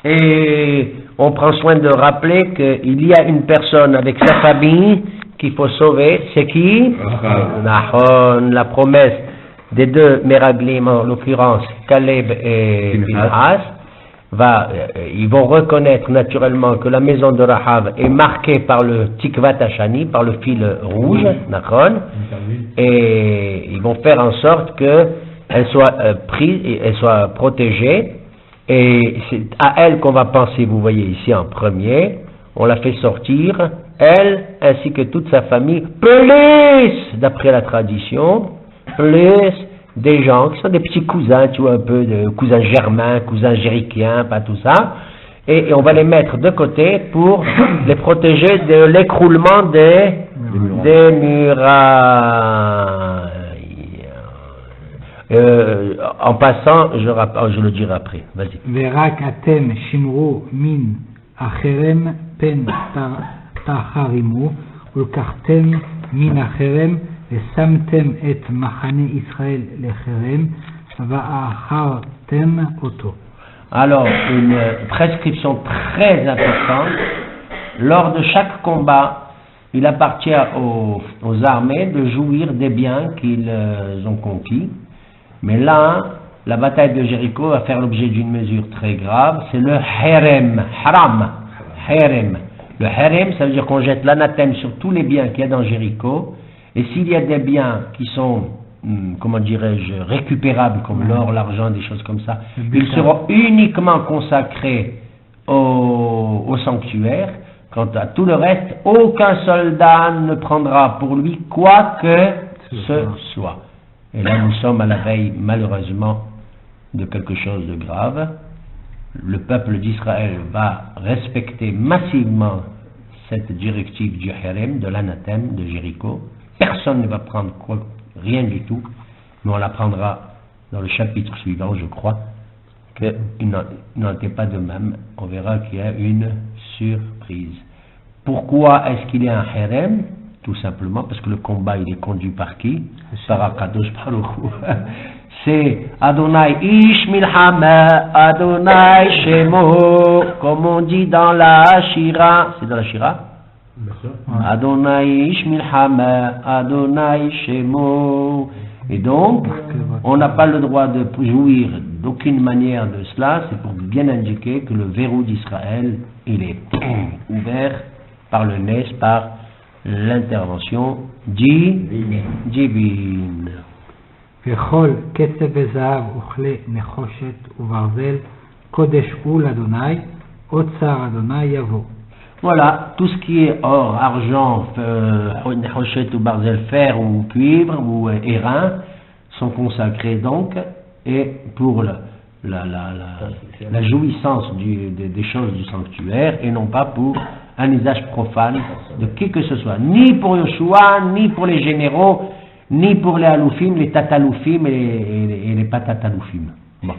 et on prend soin de rappeler qu'il y a une personne avec sa famille qu'il faut sauver. C'est qui? Nahon, la promesse des 2 Meraglim, en l'occurrence Caleb et Pinhas, ils vont reconnaître naturellement que la maison de Rahav est marquée par le Tikvat Hashani, par le fil rouge, Nahon, et ils vont faire en sorte qu'elle soit prise, elle soit protégée, et c'est à elle qu'on va penser, vous voyez ici en premier, on la fait sortir, elle ainsi que toute sa famille, plus, d'après la tradition, plus des gens qui sont des petits cousins, tu vois, un peu de cousins germains, cousins jérichiens, pas tout ça, et on va les mettre de côté pour les protéger de l'écroulement des murailles. En passant, je le dirai après, vas-y. ורק אתם שמרו מן החרם פן תחרימו ולקחתם מן החרם ושמתם את מחנה ישראל לחרם ואכלתם אותו. Alors, une prescription très importante, lors de chaque combat, il appartient aux armées de jouir des biens qu'ils ont conquis. Mais là, la bataille de Jéricho va faire l'objet d'une mesure très grave, c'est le harem, haram, harem. Le harem, ça veut dire qu'on jette l'anathème sur tous les biens qu'il y a dans Jéricho, et s'il y a des biens qui sont, comment dirais-je, récupérables, comme l'or, l'argent, des choses comme ça, ils seront uniquement consacrés au sanctuaire. Quant à tout le reste, aucun soldat ne prendra pour lui quoi que ce soit. Et là, nous sommes à la veille, malheureusement, de quelque chose de grave. Le peuple d'Israël va respecter massivement cette directive du harem, de l'anathème de Jéricho. Personne ne va prendre rien du tout, mais on l'apprendra dans le chapitre suivant, je crois, qu'il n'en était pas de même. On verra qu'il y a une surprise. Pourquoi est-ce qu'il y a un harem? Tout simplement parce que le combat il est conduit par qui? Par Akadosh Baruch Hu. C'est Adonai Ish Milhama, Adonai Shemo, comme on dit dans la Shira. C'est dans la Shira? Adonai Ish Milhama, Adonai Shemo. Et donc, on n'a pas le droit de jouir d'aucune manière de cela. C'est pour bien indiquer que le verrou d'Israël, il est ouvert par le nez, par l'intervention divine. וכל כסף וזהב וכלי נחושת וברזל קודש הוא לאדוני אוצר אדוני יבוא. Voilà, tout ce qui est or, argent, נחושת ou barzel, fer ou cuivre ou airain sont consacrés donc, et pour la jouissance des choses du sanctuaire, et non pas pour un usage profane de qui que ce soit, ni pour Yoshua, ni pour les généraux, ni pour les aloufim, les tataloufim et les patataloufim. Bon.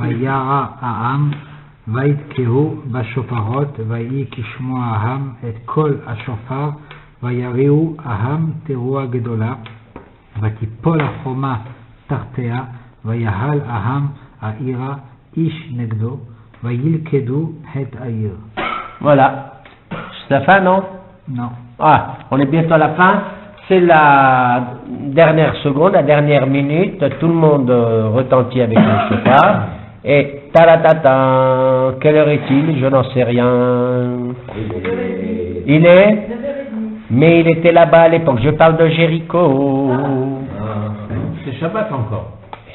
וירא העם ויתקעו בשופרות ויהי כשמוע העם את כל השופר ויריעו העם תרועה גדולה ותיפול החומה תחתיה ויהל העם העירה איש נגדו וילכדו את העיר. Voilà. C'est la fin, non? Non. Ah, on est bientôt à la fin. C'est la dernière seconde, la dernière minute. Tout le monde retentit avec le chauffard. Et taratata, quelle heure est-il? Je n'en sais rien. Il est? Mais il était là-bas à l'époque. Je parle de Jéricho. C'est Shabbat encore.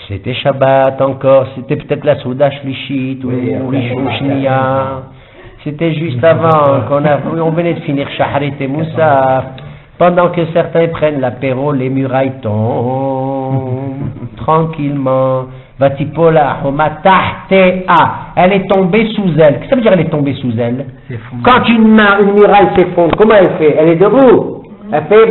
C'était Shabbat encore. C'était peut-être la Souda Shlichit ou Shnia. C'était juste avant on venait de finir Shaharit et Moussa. Pendant que certains prennent l'apéro, les murailles tombent tranquillement. Vatipola Homa Tahtea. Elle est tombée sous elle. Qu'est-ce que ça veut dire elle est tombée sous elle? Quand une muraille s'effondre, comment elle fait? Elle est debout. Elle fait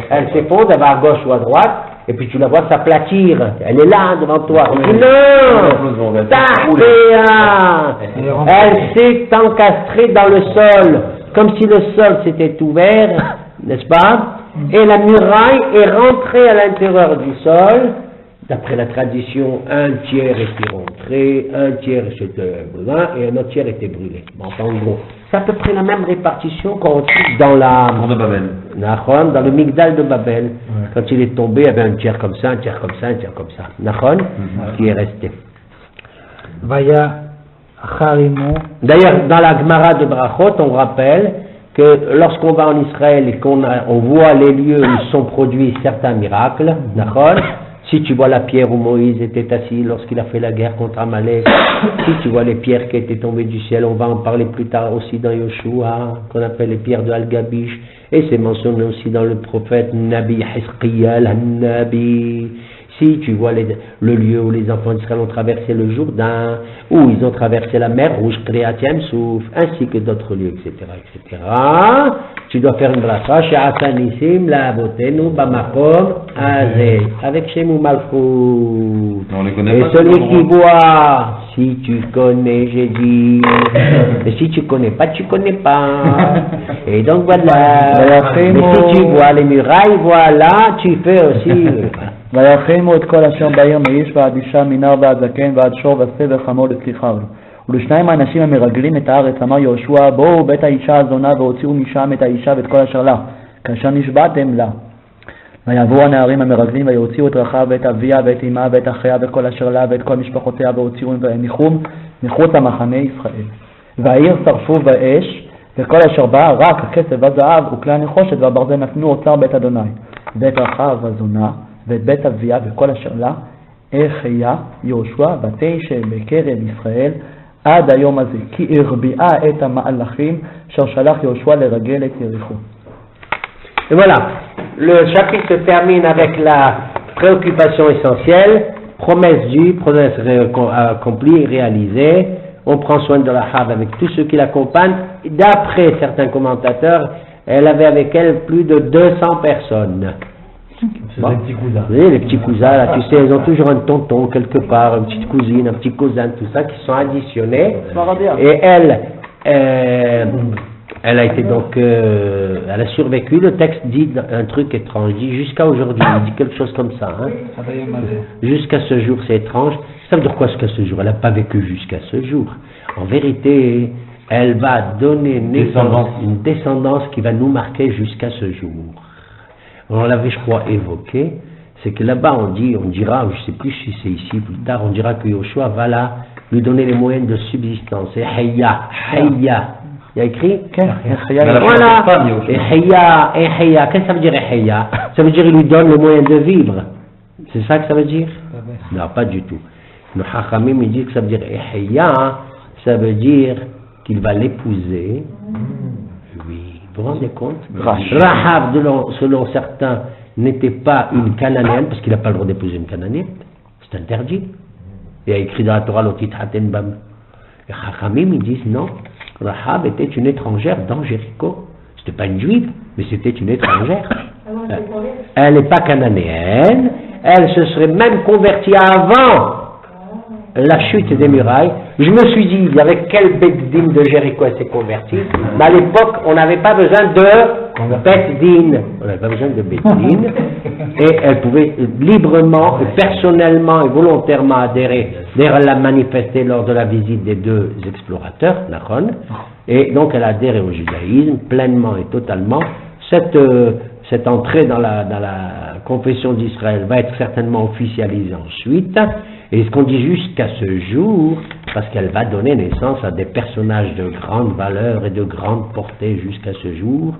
elle s'effondre, elle va à gauche ou à droite. Et puis tu la vois s'aplatir. Elle est là devant toi. Non, Tahtea. Elle s'est encastrée dans le sol, comme si le sol s'était ouvert, n'est-ce pas? Et la muraille est rentrée à l'intérieur du sol. D'après la tradition, un tiers était rentré, un tiers s'était brûlé et un autre tiers était brûlé. Bon, en gros, c'est à peu près la même répartition qu'on trouve dans dans le Migdal de Babel. Ouais. Quand il est tombé, il y avait un tiers comme ça, un tiers comme ça, un tiers comme ça. Qui est resté. D'ailleurs, dans la Gemara de Brachot, on rappelle que lorsqu'on va en Israël et qu'on voit les lieux où sont produits certains miracles, si tu vois la pierre où Moïse était assis lorsqu'il a fait la guerre contre Amalek, si tu vois les pierres qui étaient tombées du ciel, on va en parler plus tard aussi dans Yoshua, qu'on appelle les pierres de Al-Gabish, et c'est mentionné aussi dans le prophète Nabi Hizqiyal Nabi. Si tu vois le lieu où les enfants d'Israël ont traversé le Jourdain, où ils ont traversé la mer Rouge, Kriyat Yamsouf, ainsi que d'autres lieux, etc., etc., tu dois faire une bracha chez Hasanissim, la Avotenu, Bamakom, Azeh, avec Shemu Malchut. Et celui qui voit, si tu connais, j'ai dit, et si tu connais pas, tu connais pas. Et donc voilà, mais si tu vois les murailles, voilà, tu fais aussi. ויחרימו את כל אשר בעיר מאיש ועד אישה מנער ועד זקן ועד שור ושה וחמור לצליחיו ולשניים האנשים המרגלים את הארץ אמר יהושע בואו בית האישה הזונה והוציאו משם את האישה ואת כל אשר לה כאשר נשבעתם לה. ויבואו הנערים המרגלים ויוציאו את רחב ואת אביה ואת אמה ואת אחיה וכל אשר לה ואת כל משפחותיה והוציאו והניחום מחוץ למחנה ישראל. והעיר שרפו באש וכל אשר בא רק הכסף והזהב וכלי הנחושת והברזל נתנו אוצר בית אדוני ואת רחב הזונה ואת בית אביה וכל אשר לה החיה יהושע בתשע בקרב ישראל עד היום הזה כי הרביעה את המהלכים אשר שלח יהושע לרגל את יריחו. Et voilà, le chapitre se termine avec la préoccupation essentielle, promesse due, promesse accomplie, réalisée. On prend soin de Rahab avec tous ceux qui l'accompagnent. D'après certains commentateurs, elle avait avec elle plus de 200 personnes. C'est des petits cousins. Oui, les petits cousins, là, tu sais, ils ont toujours un tonton quelque part, une petite cousine, un petit cousin, tout ça, qui sont additionnés. Et elle a été donc, elle a survécu. Le texte dit un truc étrange, il dit jusqu'à aujourd'hui, il dit quelque chose comme ça. Hein. Jusqu'à ce jour, c'est étrange. Ça veut dire quoi jusqu'à ce jour? Elle n'a pas vécu jusqu'à ce jour. En vérité, elle va donner naissance, une descendance qui va nous marquer jusqu'à ce jour. On l'avait, je crois, évoqué. C'est que là-bas, on dira, je ne sais plus si c'est ici, plus tard, on dira que Yoshua va là lui donner les moyens de subsistance. C'est Hayya. Il y a écrit voilà. Et Hayya, qu'est-ce que ça veut dire Hayya? Ça veut dire il lui donne les moyens de vivre. C'est ça que ça veut dire? Non, pas du tout. Le Hachamim il dit que ça veut dire Hayya, ça veut dire qu'il va l'épouser. Oui, vous vous rendez compte? Rahab, selon certains, n'était pas une cananéenne parce qu'il n'a pas le droit d'épouser une cananéenne. C'est interdit. Il y a écrit dans la Torah l'otit hatenbam. Les Hachamim ils disent non. Rahab était une étrangère dans Jéricho. C'était pas une juive, mais c'était une étrangère. Elle n'est pas cananéenne. Elle se serait même convertie avant la chute des murailles. Je me suis dit, avec quel Beddin de Jéricho elle s'est convertie? Mais à l'époque, on n'avait pas besoin de Beddin. On n'avait pas besoin de Beddin. Et elle pouvait librement, personnellement et volontairement adhérer. D'ailleurs, elle l'a manifesté lors de la visite des deux explorateurs, Nachon. Et donc, elle a adhéré au judaïsme pleinement et totalement. Cette entrée dans la confession d'Israël va être certainement officialisée ensuite. Et ce qu'on dit jusqu'à ce jour, parce qu'elle va donner naissance à des personnages de grande valeur et de grande portée jusqu'à ce jour,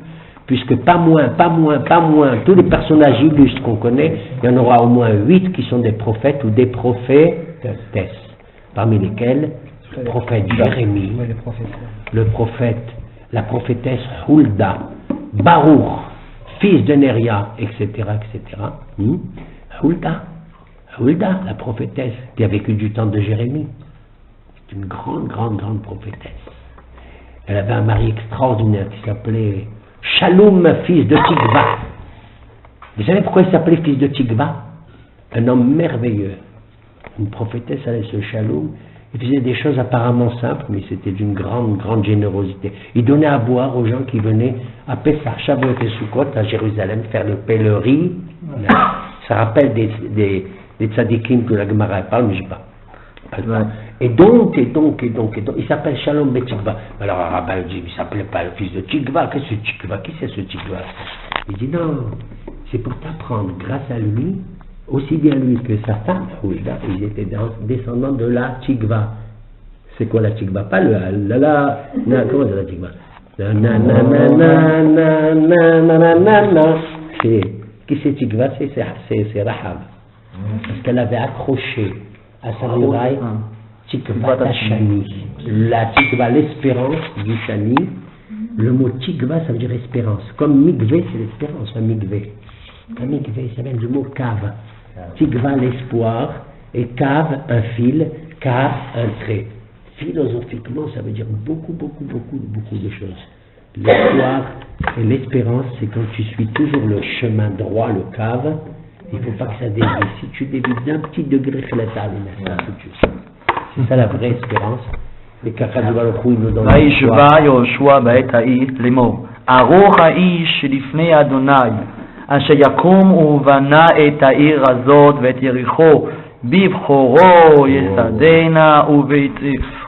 puisque pas moins, tous les personnages illustres qu'on connaît, il y en aura au moins 8 qui sont des prophètes ou des prophétesses, parmi lesquels le prophète Jérémie, le prophète, la prophétesse Hulda, Baruch, fils de Neria, etc. Hulda, la prophétesse, qui a vécu du temps de Jérémie. C'est une grande prophétesse. Elle avait un mari extraordinaire qui s'appelait Shalom, fils de Tikva. Vous savez pourquoi il s'appelait fils de Tikva? Un homme merveilleux. Une prophétesse, elle ce Shalom. Il faisait des choses apparemment simples, mais c'était d'une grande générosité. Il donnait à boire aux gens qui venaient à Pessah, Shavuot et Sukkot à Jérusalem faire le pèlerin. Ça rappelle des tzadikim que la Gemara parle, mais je ne sais pas. Et donc, il s'appelle Shalom Betikva. Alors, le rabbin dit, il ne s'appelait pas le fils de Tikva. Qu'est-ce que c'est Tikva? Qui c'est ce Tikva? Il dit, non, c'est pour t'apprendre, grâce à lui, aussi bien lui que sa femme, ils étaient descendants de la Tikva. C'est quoi la Tikva? Pas le comment c'est la Tikva? Qui c'est Tikva? C'est Rahab. Parce qu'elle avait accroché à sa muraille Tikva Shani. La Tikva, l'espérance du Shani. Le mot Tikva, ça veut dire espérance. Comme Mikvé, c'est l'espérance, un Mikvé. Un Mikvé, ça vient du mot cave. Tikva, l'espoir, et cave, un fil, cave, un trait. Philosophiquement, ça veut dire beaucoup de choses. L'espoir et l'espérance, c'est quand tu suis toujours le chemin droit, le cave. Il ne faut pas que ça dévie. Si tu dévies d'un petit degré, c'est ça la vraie espérance. Et qu'Akadosh Baruch Hu nous donne וישבע יהושע בעת ההיא לאמור ארוך האיש שלפני אדוני אשר יקום ובנה את העיר הזאת ואת יריחו בבחורו יסדנה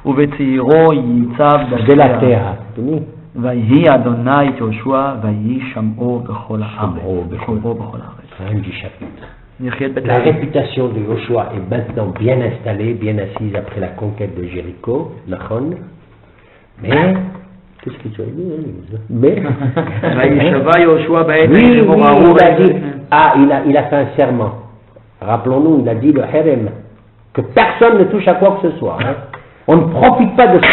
ובצעירו ייצב de la דרכיה. terre. Fini. ויהי אדוני את יהושע ויהי שמעו בכל הארץ. Shomro בכל הארץ. Fin du chapitre. נחיה את בית La הארץ. réputation de Joshua est maintenant bien installée, bien assise après la conquête de Jéricho, Nachon. Mais, qu'est-ce que tu as dit, hein, mais, וישבע יהושע בעת oui, ההיא oui, וראו il a את dit, il a fait un serment. Rappelons-nous, il a dit le Herem, que personne ne touche à quoi que ce soit. Hein. On ne profite pas de ça.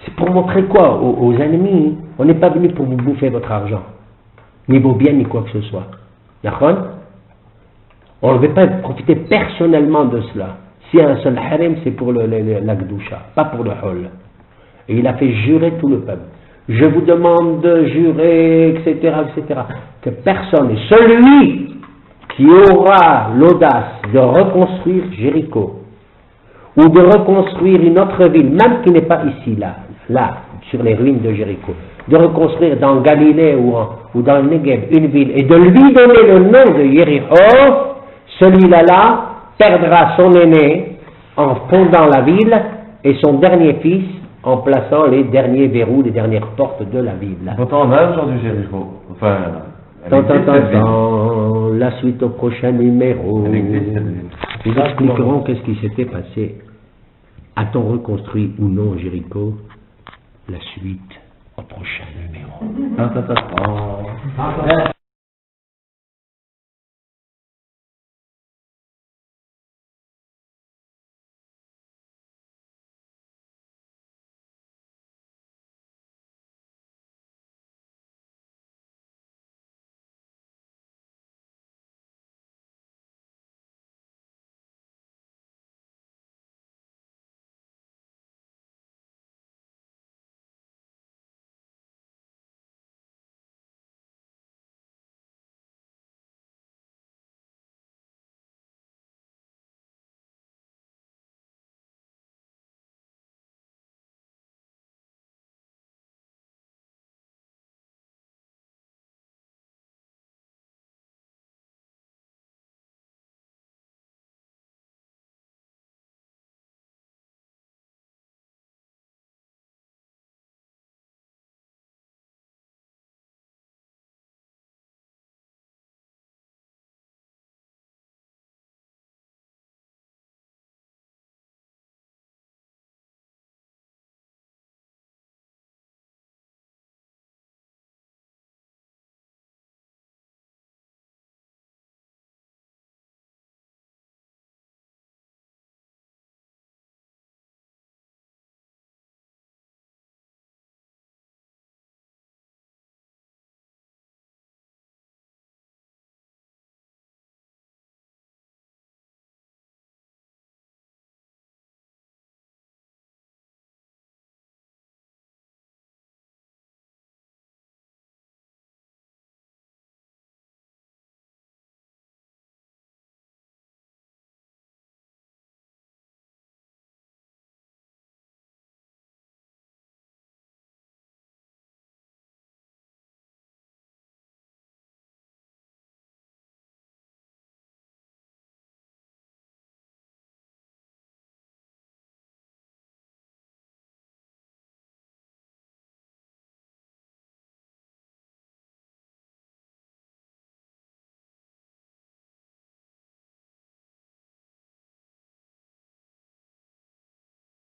C'est pour montrer quoi aux ennemis? On n'est pas venu pour vous bouffer votre argent, ni vos biens, ni quoi que ce soit. Nachon? On ne veut pas profiter personnellement de cela. S'il y a un seul harem, c'est pour la Gdusha, pas pour le hol. Et il a fait jurer tout le peuple. Je vous demande de jurer, etc., etc. Que personne, et celui qui aura l'audace de reconstruire Jéricho, ou de reconstruire une autre ville, même qui n'est pas ici, là, sur les ruines de Jéricho, de reconstruire dans Galilée ou dans le Negev une ville, et de lui donner le nom de Jéricho, celui-là perdra son aîné en fondant la ville et son dernier fils en plaçant les derniers verrous, les dernières portes de la ville. Pourtant, on a aujourd'hui Jéricho. Enfin, elle existe, cette ville. La suite au prochain numéro. Elle existe, cette ville. Nous expliquerons qu'est-ce qui s'était passé. A-t-on reconstruit ou non Jéricho? La suite au prochain numéro. Ah, ça.